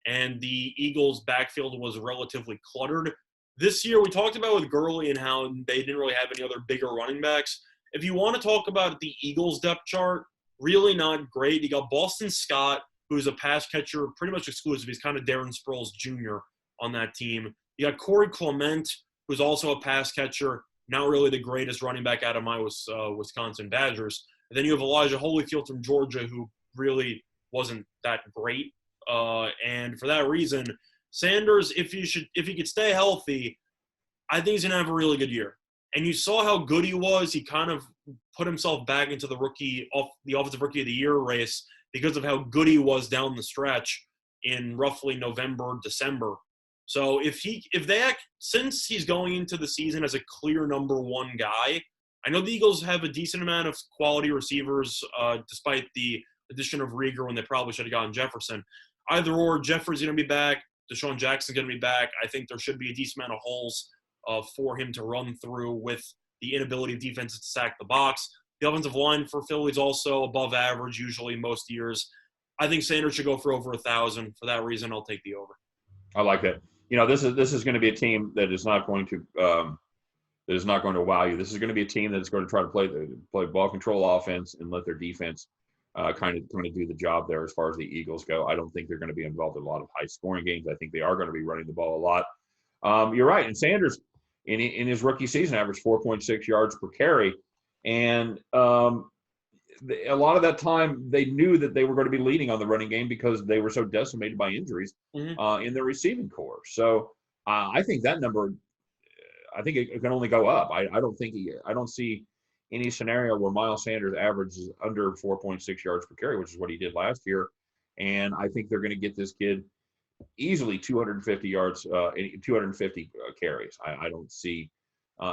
and the Eagles' backfield was relatively cluttered. This year, we talked about with Gurley and how they didn't really have any other bigger running backs. If you want to talk about the Eagles' depth chart, really not great. You got Boston Scott, who's a pass catcher, pretty much exclusive. He's kind of Darren Sproles Jr. on that team. You got Corey Clement, who's also a pass catcher, not really the greatest running back out of my Wisconsin Badgers. And then you have Elijah Holyfield from Georgia, who really wasn't that great. And for that reason, Sanders, if he could stay healthy, I think he's going to have a really good year. And you saw how good he was. He kind of put himself back into the Offensive Rookie of the Year race because of how good he was down the stretch in roughly November, December. So since he's going into the season as a clear number one guy, I know the Eagles have a decent amount of quality receivers, despite the addition of Rieger when they probably should have gotten Jefferson. Either or, Jeffrey's going to be back. Deshaun Jackson's going to be back. I think there should be a decent amount of holes for him to run through with the inability of defenses to sack the box. The offensive line for Philly is also above average usually most years. I think Sanders should go for over 1,000. For that reason, I'll take the over. I like that. This is going to be a team that is not going to wow you. This is going to be a team that is going to try to play ball control offense and let their defense kind of do the job there as far as the Eagles go. I don't think they're going to be involved in a lot of high scoring games. I think they are going to be running the ball a lot. You're right. And Sanders in his rookie season averaged 4.6 yards per carry, and a lot of that time they knew that they were going to be leading on the running game because they were so decimated by injuries in their receiving corps. So I think that number, I think it can only go up. I don't see any scenario where Miles Sanders averages under 4.6 yards per carry, which is what he did last year. And I think they're going to get this kid easily 250 yards, 250 carries. I don't see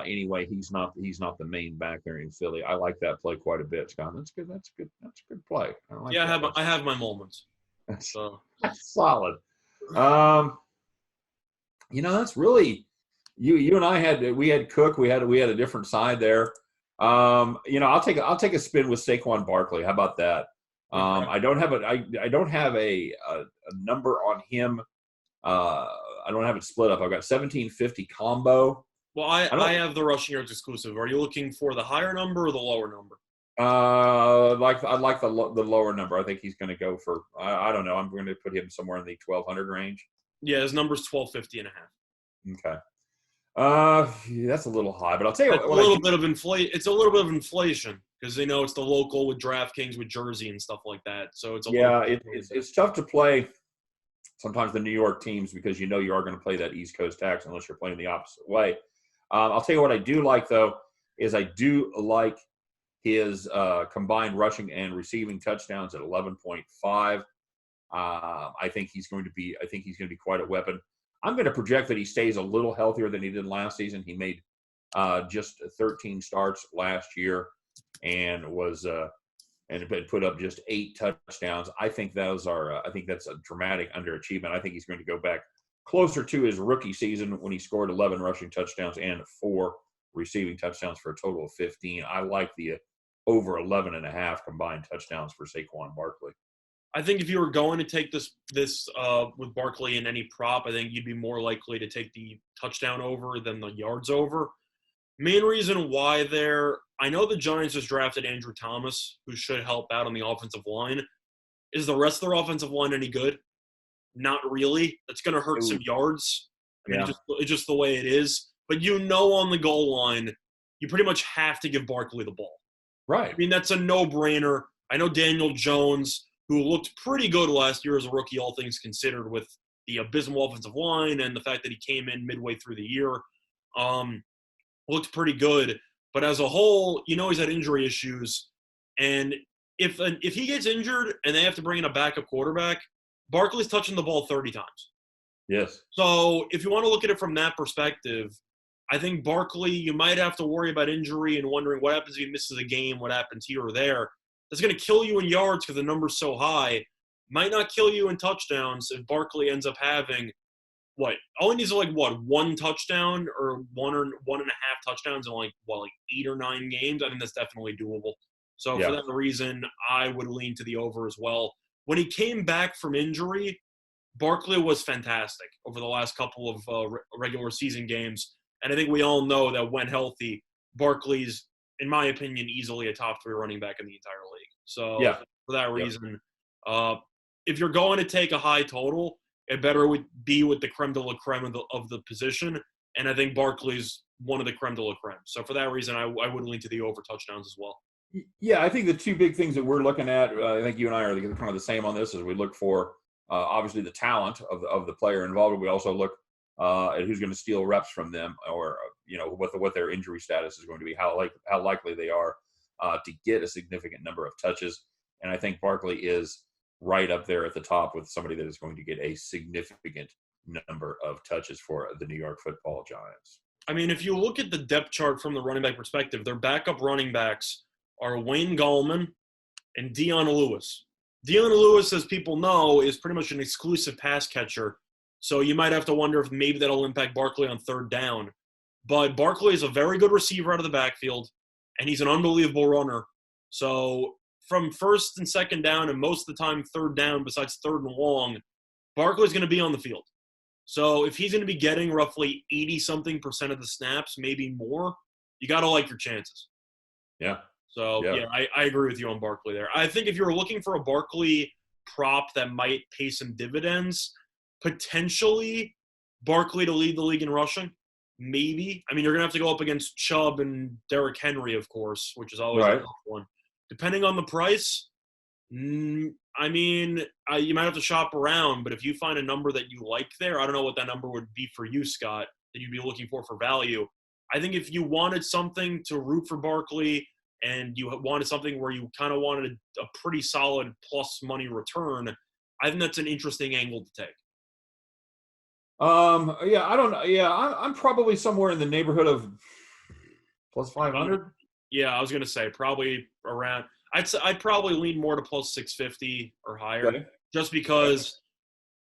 any way he's not the main back there in Philly. I like that play quite a bit, Scott. That's good. That's a good play. I have my moments. That's solid. That's really you and I had Cook. We had a different side there. I'll take a spin with Saquon Barkley. How about that? Okay. I don't have a number on him. I don't have it split up. I've got 1750 combo. Well, I have the rushing yards exclusive. Are you looking for the higher number or the lower number? I like the lower number. I think he's going to go for I don't know. I'm going to put him somewhere in the 1,200 range. Yeah, his number's 1,250 and a half. Okay. That's a little high, but I'll tell you It's a little bit of inflation because they know it's the local with DraftKings with Jersey and stuff like that. So it's tough to play sometimes the New York teams because you are going to play that East Coast tax unless you're playing the opposite way. I'll tell you what I do like though is I do like his combined rushing and receiving touchdowns at 11.5. I think he's going to be quite a weapon. I'm going to project that he stays a little healthier than he did last season. He made just 13 starts last year and put up just 8 touchdowns. I think that's a dramatic underachievement. I think he's going to go back closer to his rookie season when he scored 11 rushing touchdowns and 4 receiving touchdowns for a total of 15. I like the over 11.5 combined touchdowns for Saquon Barkley. I think if you were going to take this with Barkley in any prop, I think you'd be more likely to take the touchdown over than the yards over. Main reason why I know the Giants just drafted Andrew Thomas, who should help out on the offensive line. Is the rest of their offensive line any good? Not really. That's going to hurt some yards. It's just the way it is. But on the goal line, you pretty much have to give Barkley the ball. Right. That's a no-brainer. I know Daniel Jones, who looked pretty good last year as a rookie, all things considered, with the abysmal offensive line and the fact that he came in midway through the year, looked pretty good. But as a whole, he's had injury issues. And if he gets injured and they have to bring in a backup quarterback, Barkley's touching the ball 30 times. Yes. So if you want to look at it from that perspective, I think Barkley, you might have to worry about injury and wondering what happens if he misses a game, what happens here or there. That's going to kill you in yards because the number's so high. Might not kill you in touchdowns if Barkley ends up having, all he needs is one touchdown or one and a half touchdowns in 8 or 9 games. I think that's definitely doable. So for that reason, I would lean to the over as well. When he came back from injury, Barkley was fantastic over the last couple of regular season games. And I think we all know that when healthy, Barkley's, in my opinion, easily a top 3 running back in the entire league. So for that reason, if you're going to take a high total, it better be with the creme de la creme of the position. And I think Barkley's one of the creme de la creme. So for that reason, I would lean to the over touchdowns as well. Yeah, I think the 2 big things that we're looking at, I think you and I are kind of the same on this, as we look for obviously the talent of the player involved. We also look at who's going to steal reps from them, or what their injury status is going to be, how likely they are to get a significant number of touches. And I think Barkley is right up there at the top with somebody that is going to get a significant number of touches for the New York Football Giants. If you look at the depth chart from the running back perspective, their backup running backs are Wayne Gallman and Dion Lewis. Dion Lewis, as people know, is pretty much an exclusive pass catcher So you might have to wonder if maybe that'll impact Barkley on third down. But Barkley is a very good receiver out of the backfield, and he's an unbelievable runner. So from first and second down, and most of the time third down, besides third and long, Barkley's going to be on the field. So if he's going to be getting roughly 80-something% of the snaps, maybe more, you got to like your chances. Yeah. So, yeah, I agree with you on Barkley there. I think if you're looking for a Barkley prop that might pay some dividends, potentially Barkley to lead the league in rushing, maybe. I mean, you're going to have to go up against Chubb and Derrick Henry, of course, which is always a tough one. Depending on the price, I mean, you might have to shop around, but if you find a number that you like there, I don't know what that number would be for you, Scott, that you'd be looking for value. I think if you wanted something to root for Barkley and you wanted something where you kind of wanted a pretty solid plus money return, I think that's an interesting angle to take. Yeah, I don't know. Yeah, I'm probably somewhere in the neighborhood of plus 500. Yeah, I was going to say probably around. I'd probably lean more to plus 650 or higher, just because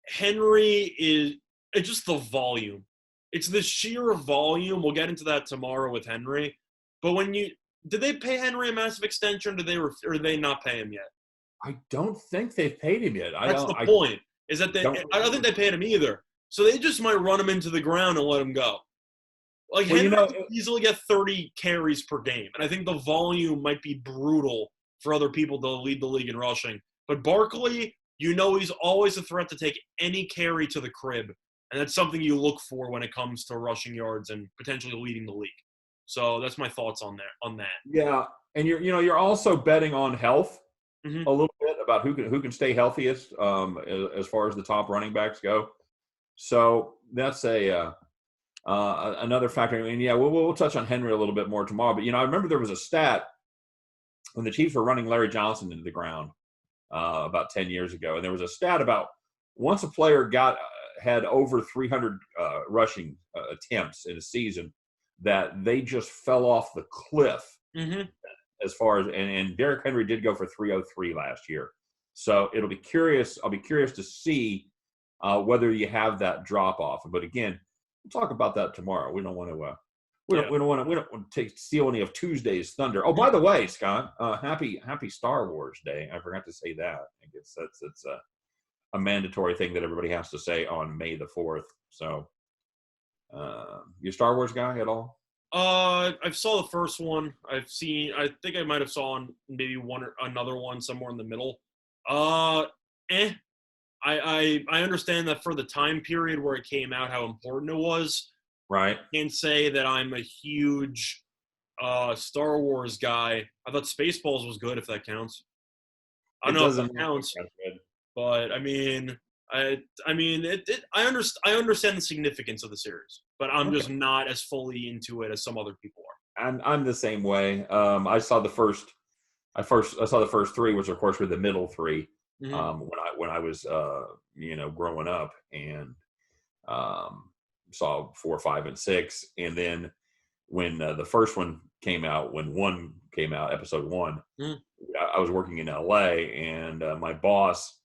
Henry it's just the volume. It's the sheer volume. We'll get into that tomorrow with Henry. But did they pay Henry a massive extension? Or did they not pay him yet? I don't think they've paid him yet. That's the point. Is that I don't think they paid him either. So they just might run him into the ground and let him go. Like Henry can easily get 30 carries per game, and I think the volume might be brutal for other people to lead the league in rushing. But Barkley, he's always a threat to take any carry to the crib, and that's something you look for when it comes to rushing yards and potentially leading the league. So that's my thoughts on that. Yeah, and you're also betting on health a little bit about who can stay healthiest as far as the top running backs go. So that's another factor. I mean, yeah, we'll touch on Henry a little bit more tomorrow. But I remember there was a stat when the Chiefs were running Larry Johnson into the ground about 10 years ago, and there was a stat about once a player had over 300 rushing attempts in a season, that they just fell off the cliff as far as and Derrick Henry did go for 303 last year. So I'll be curious to see whether you have that drop off. But again, we'll talk about that tomorrow. We don't want to steal any of Tuesday's thunder. Oh, by the way, Scott, happy Star Wars Day. I forgot to say that. I guess it's a mandatory thing that everybody has to say on May the 4th. So, you a Star Wars guy at all? I've saw the first one. I think I might have saw maybe one or another one somewhere in the middle. I understand that for the time period where it came out, how important it was. Right. I can't say that I'm a huge Star Wars guy. I thought Spaceballs was good, if that counts. I don't know if that counts, but I mean, I understand the significance of the series, but I'm just not as fully into it as some other people are. I'm the same way. I saw the first three, which of course were the middle three. When I was growing up, and saw 4, 5, and 6, and then when the first one came out, episode 1, I was working in LA, and my boss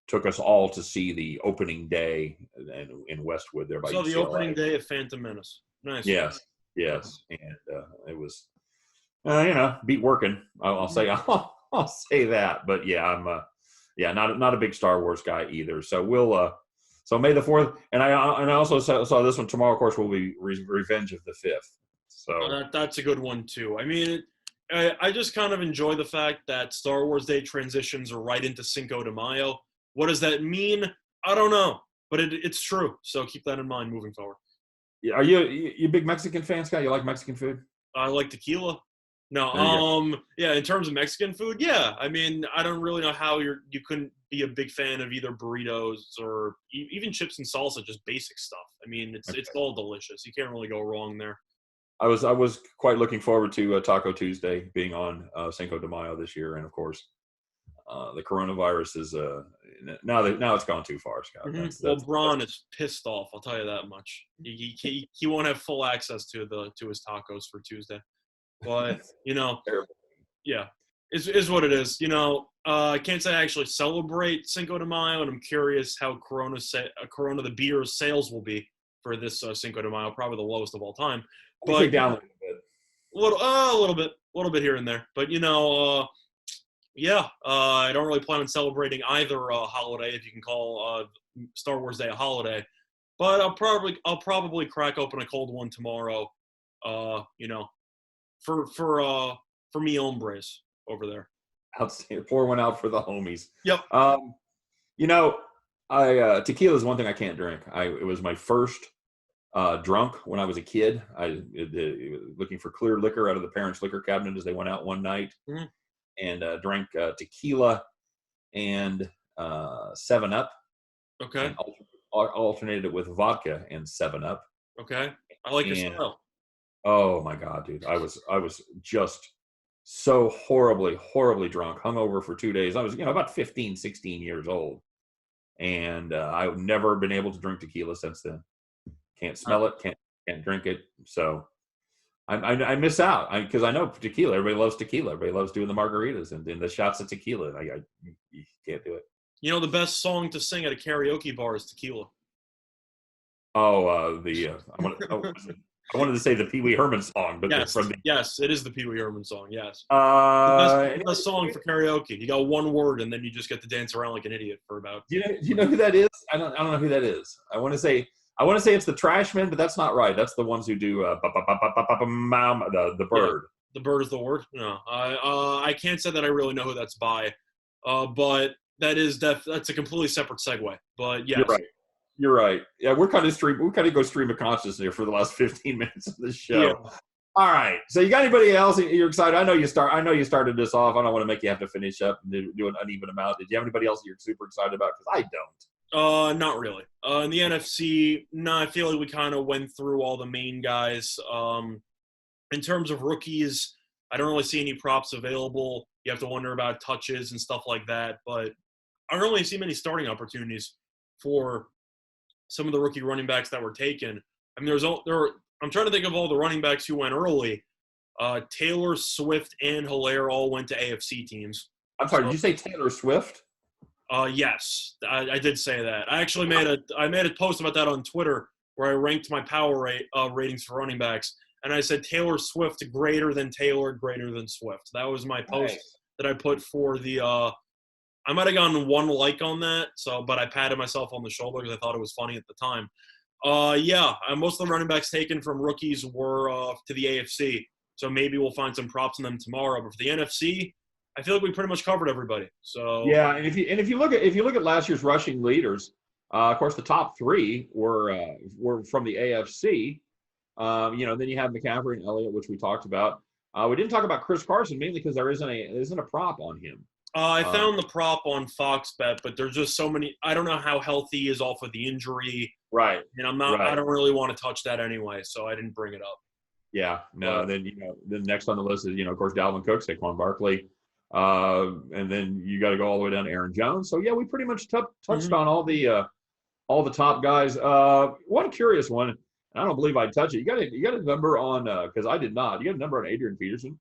took us all to see the opening day in Westwood there by UCLA. So the opening day of Phantom Menace. Nice. Yes, and it was beat working. I'll say that, but yeah, I'm not a big Star Wars guy either. So so May the 4th, and I also saw this one tomorrow. Of course, will be Revenge of the 5th. So that's a good one too. I mean, I just kind of enjoy the fact that Star Wars Day transitions right into Cinco de Mayo. What does that mean? I don't know, but it's true. So keep that in mind moving forward. Yeah, are you a big Mexican fan, Scott? You like Mexican food? I like tequila. No, yeah, in terms of Mexican food, yeah. I mean, I don't really know how you couldn't be a big fan of either burritos or even chips and salsa, just basic stuff. I mean, it's all delicious. You can't really go wrong there. I was quite looking forward to Taco Tuesday being on Cinco de Mayo this year, and of course, the coronavirus is now it's gone too far, Scott. Well, Braun is pissed off. I'll tell you that much. He won't have full access to his tacos for Tuesday. But yeah. is what it is. I can't say I actually celebrate Cinco de Mayo, and I'm curious how Corona the beer's sales will be for this Cinco de Mayo, probably the lowest of all time. But down a little bit. A little bit here and there. But I don't really plan on celebrating either holiday, if you can call Star Wars Day a holiday. But I'll probably crack open a cold one tomorrow. For me hombres over there. Outstanding. Pour one out for the homies. Yep. Tequila is one thing I can't drink. It was my first drunk when I was a kid. I looking for clear liquor out of the parents' liquor cabinet as they went out one night, and drank tequila and 7-Up. Okay. And alternated it with vodka and 7-Up. Okay. I like your style. Oh my God, dude! I was just so horribly, horribly drunk, hungover for 2 days. I was, about 15, 16 years old, and I've never been able to drink tequila since then. Can't smell it, can't drink it. So I miss out because I know tequila. Everybody loves tequila. Everybody loves doing the margaritas and the shots of tequila. You can't do it. The best song to sing at a karaoke bar is Tequila. I wanted to say the Pee Wee Herman song, but yes, it is the Pee Wee Herman song. Yes, the best song for karaoke. You got one word, and then you just get to dance around like an idiot for about. Do you know who that is? I don't know who that is. I want to say it's the Trashmen, but that's not right. That's the ones who do the bird. Yeah, the bird is the word. No, I can't say that I really know who that's by, but that's a completely separate segue. But yes. You're right. Yeah, we kind of go stream of consciousness here for the last 15 minutes of this show. Yeah. All right. So you got anybody else you're excited? I know you started this off. I don't want to make you have to finish up and do an uneven amount. Did you have anybody else that you're super excited about? Because I don't. Not really. In the NFC, no, I feel like we kind of went through all the main guys. In terms of rookies, I don't really see any props available. You have to wonder about touches and stuff like that. But I don't really see many starting opportunities for some of the rookie running backs that were taken. I mean, I'm trying to think of all the running backs who went early. Taylor, Swift, and Hilaire all went to AFC teams. I'm sorry, did you say Taylor Swift? Yes, I did say that. I actually made a post about that on Twitter where I ranked my power ratings for running backs, and I said Taylor Swift greater than Taylor, greater than Swift. That was my post that I put for the I might have gotten one like on that, but I patted myself on the shoulder because I thought it was funny at the time. Most of the running backs taken from rookies were to the AFC, so maybe we'll find some props in them tomorrow. But for the NFC, I feel like we pretty much covered everybody. So yeah, and if you look at last year's rushing leaders, of course the top three were from the AFC. Then you have McCaffrey and Elliott, which we talked about. We didn't talk about Chris Carson mainly because there isn't a prop on him. I found the prop on Fox Bet, but there's just so many. I don't know how healthy he is off of the injury. Right. And I'm not. Right. I don't really want to touch that anyway, so I didn't bring it up. Yeah. No. Then the next on the list is of course Dalvin Cook, Saquon Barkley, and then you got to go all the way down to Aaron Jones. So yeah, we pretty much touched on all the top guys. One curious one, and I don't believe I'd touch it. You got a number on because I did not. You got a number on Adrian Peterson?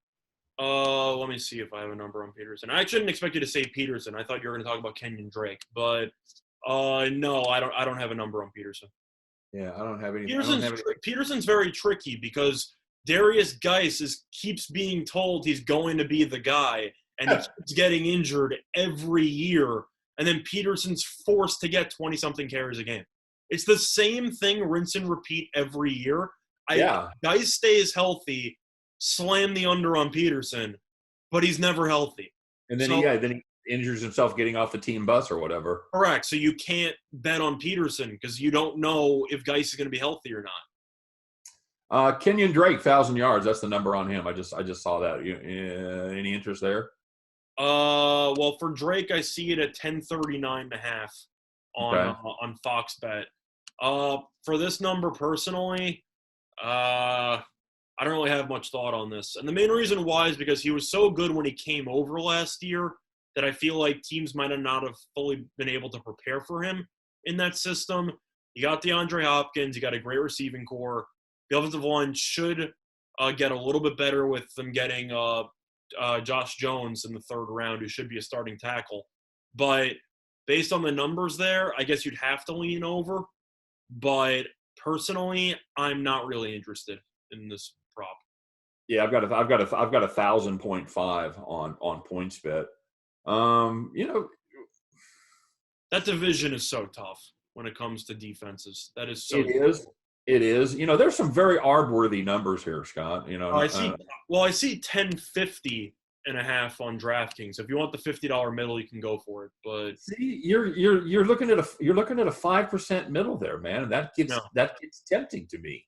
Let me see if I have a number on Peterson. I shouldn't expect you to say Peterson. I thought you were going to talk about Kenyon Drake, but no, I don't have a number on Peterson. Yeah, I don't have any. Peterson's very tricky because Darius Geis keeps being told he's going to be the guy, and he keeps getting injured every year, and then Peterson's forced to get 20-something carries a game. It's the same thing, rinse and repeat every year. Geis stays healthy. Slam the under on Peterson, but he's never healthy. And then he injures himself getting off the team bus or whatever. Correct. So you can't bet on Peterson because you don't know if Geis is going to be healthy or not. Kenyon Drake, 1,000 yards. That's the number on him. I just saw that. Any interest there? Well, for Drake, I see it at 1039.5 on Fox Bet. For this number personally, I don't really have much thought on this. And the main reason why is because he was so good when he came over last year that I feel like teams might not have fully been able to prepare for him in that system. You got DeAndre Hopkins. You got a great receiving core. The offensive line should get a little bit better with them getting Josh Jones in the third round, who should be a starting tackle. But based on the numbers there, I guess you'd have to lean over. But personally, I'm not really interested in this prop. Yeah, I've got 1,000.5 on PointsBet. That division is so tough when it comes to defenses. That is so. It is. It is. There's some very arb-worthy numbers here, Scott. I see 10.50 and a half on DraftKings. If you want the $50 middle, you can go for it. But see, you're looking at a 5% middle there, man, and that gets tempting to me.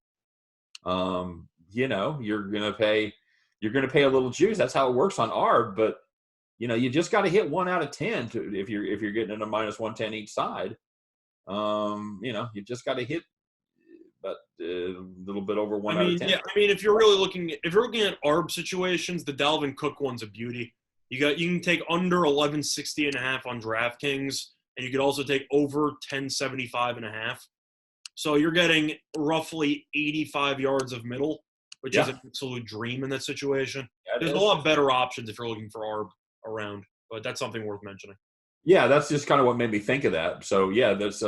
You're gonna pay a little juice. That's how it works on ARB, but you just got to hit 1 out of 10 if you're getting into minus 110 each side. You just got to hit but a little bit over 1 out of 10. Yeah, if you're looking at ARB situations, the Dalvin Cook one's a beauty. You can take under 11.60 and a half on DraftKings, and you could also take over 10.75 and a half. So you're getting roughly 85 yards of middle, which is an absolute dream in that situation. Yeah, there's a lot better options if you're looking for ARB around, but that's something worth mentioning. Yeah, that's just kind of what made me think of that. So yeah, that's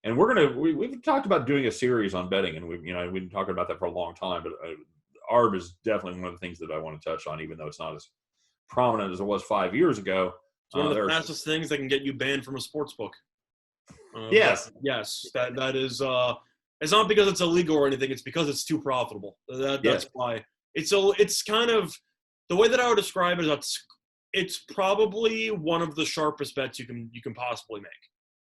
and we've talked about doing a series on betting, and we've been talking about that for a long time. But ARB is definitely one of the things that I want to touch on, even though it's not as prominent as it was 5 years ago. It's one of the fastest things that can get you banned from a sports book. Yes, that is. It's not because it's illegal or anything. It's because it's too profitable. That's why. It's kind of the way that I would describe it is it's probably one of the sharpest bets you can possibly make.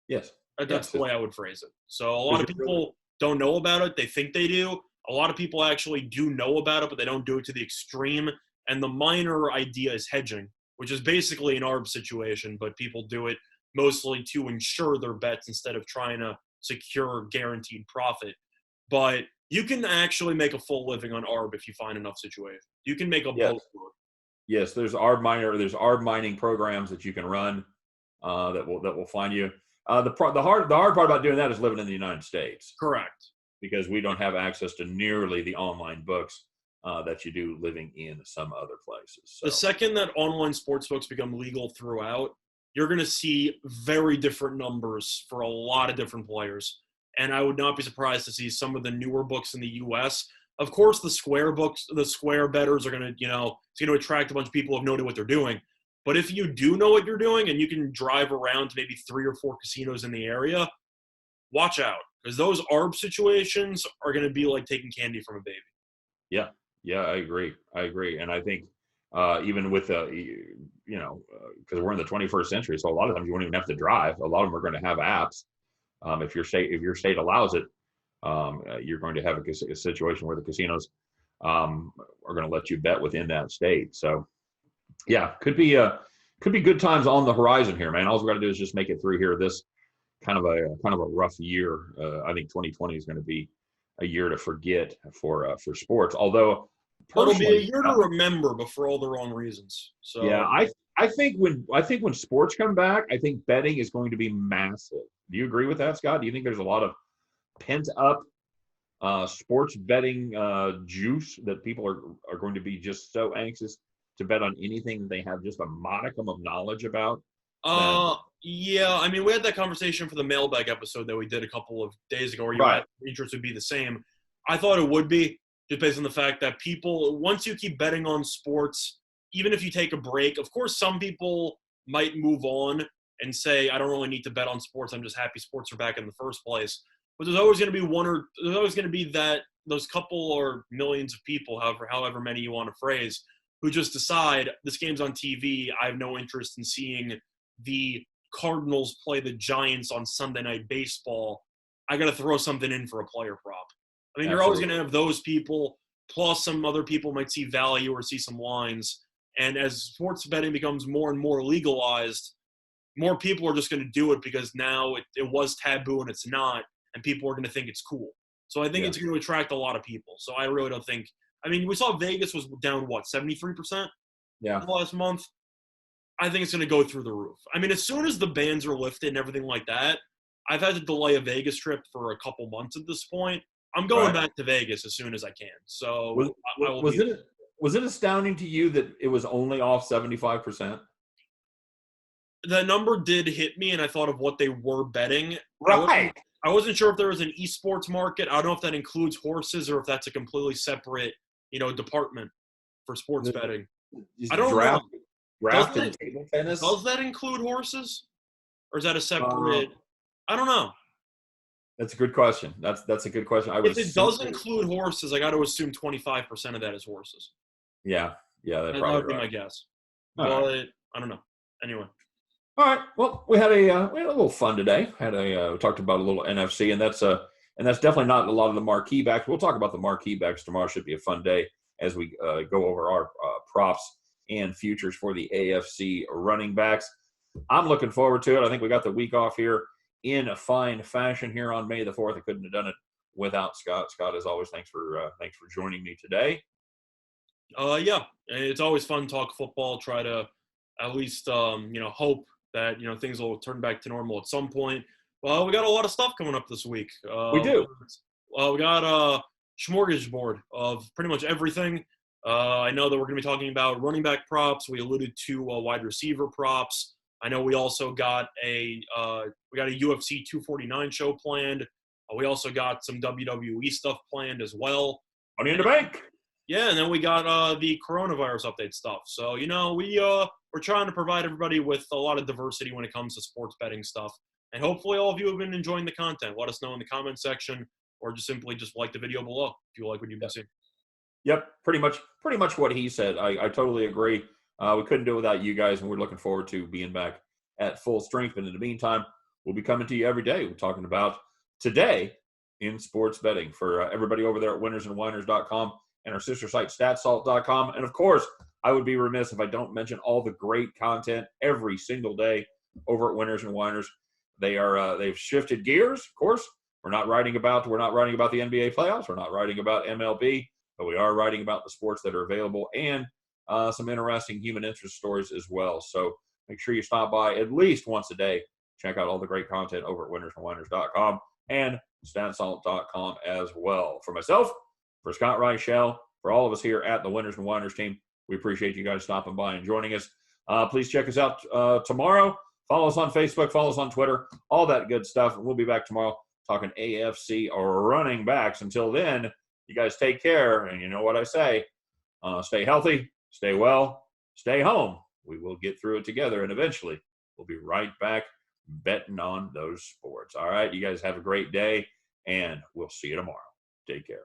Yes. That's the way I would phrase it. So a lot of people don't know about it. They think they do. A lot of people actually do know about it, but they don't do it to the extreme. And the minor idea is hedging, which is basically an ARB situation, but people do it mostly to insure their bets instead of trying to secure guaranteed profit. But you can actually make a full living on ARB if you find enough situations. You can make a boatload. Yes, there's ARB mining programs that you can run that will find you. The hard part about doing that is living in the United States. Correct. Because we don't have access to nearly the online books that you do living in some other places. So. The second that online sports books become legal throughout, you're going to see very different numbers for a lot of different players. And I would not be surprised to see some of the newer books in the U.S. Of course, the Square books, the Square bettors are going to, it's going to attract a bunch of people who have no idea what they're doing. But if you do know what you're doing and you can drive around to maybe 3 or 4 casinos in the area, watch out. Because those ARB situations are going to be like taking candy from a baby. Yeah, I agree. And I think even with, because we're in the 21st century, so a lot of times you won't even have to drive. A lot of them are going to have apps. If your state allows it, you're going to have a situation where the casinos are going to let you bet within that state. So, yeah, could be good times on the horizon here, man. All we got to do is just make it through here. This kind of a rough year. I think 2020 is going to be a year to forget for sports. Although it'll be a year to remember, but for all the wrong reasons. So yeah, I think when sports come back, I think betting is going to be massive. Do you agree with that, Scott? Do you think there's a lot of pent up sports betting juice that people are going to be just so anxious to bet on anything they have just a modicum of knowledge about? Yeah, we had that conversation for the mailbag episode that we did a couple of days ago where your interest would be the same. I thought it would be, just based on the fact that people, once you keep betting on sports, even if you take a break, of course some people might move on and say, I don't really need to bet on sports, I'm just happy sports are back in the first place. But there's always going to be those couple or millions of people, however many you want to phrase, who just decide this game's on TV. I have no interest in seeing the Cardinals play the Giants on Sunday Night Baseball. I got to throw something in for a player prop. You're always going to have those people, plus some other people might see value or see some lines. And as sports betting becomes more and more legalized, more people are just going to do it because now it was taboo and it's not, and people are going to think it's cool. So I think it's going to attract a lot of people. So I really don't think – we saw Vegas was down, 73%? Yeah. Last month? I think it's going to go through the roof. As soon as the bans are lifted and everything like that, I've had to delay a Vegas trip for a couple months at this point. I'm going back to Vegas as soon as I can. So was Was it astounding to you that it was only off 75%? The number did hit me, and I thought of what they were betting. Right. I wasn't sure if there was an esports market. I don't know if that includes horses or if that's a completely separate, department for sports betting. I don't know. Draft and table tennis. Does that include horses, or is that a separate? I don't know. That's a good question. That's a good question. If it does include horses, I got to assume 25% of that is horses. Yeah, that would be right. my guess. All but right. I don't know. Anyway. All right. Well, we had a little fun today. We talked about a little NFC, and that's definitely not a lot of the marquee backs. We'll talk about the marquee backs tomorrow. Should be a fun day as we go over our props and futures for the AFC running backs. I'm looking forward to it. I think we got the week off here in a fine fashion here on May the 4th. I couldn't have done it without Scott. Scott, as always, thanks for joining me today. Yeah, it's always fun to talk football. Try to at least hope that things will turn back to normal at some point. Well, we got a lot of stuff coming up this week. We do. We got a smorgasbord of pretty much everything. I know that we're going to be talking about running back props. We alluded to wide receiver props. I know we also got a UFC 249 show planned. We also got some WWE stuff planned as well. Money in the Bank. Yeah, and then we got the coronavirus update stuff. So, we're trying to provide everybody with a lot of diversity when it comes to sports betting stuff. And hopefully all of you have been enjoying the content. Let us know in the comment section or just simply like the video below if you like what you've been seeing. Yep, pretty much what he said. I totally agree. We couldn't do it without you guys, and we're looking forward to being back at full strength. But in the meantime, we'll be coming to you every day. We're talking about today in sports betting for everybody over there at winnersandwhiners.com and our sister site, statsalt.com. And, of course, I would be remiss if I don't mention all the great content every single day over at Winners and Whiners. They've shifted gears, of course. We're not writing about the NBA playoffs. We're not writing about MLB, but we are writing about the sports that are available and some interesting human interest stories as well. So make sure you stop by at least once a day. Check out all the great content over at winnersandwhiners.com and statsalt.com as well. For myself, for Scott Reichel, for all of us here at the Winners and Whiners team, we appreciate you guys stopping by and joining us. Please check us out tomorrow. Follow us on Facebook. Follow us on Twitter. All that good stuff. We'll be back tomorrow talking AFC or running backs. Until then, you guys take care. And you know what I say. Stay healthy. Stay well. Stay home. We will get through it together. And eventually, we'll be right back betting on those sports. All right. You guys have a great day. And we'll see you tomorrow. Take care.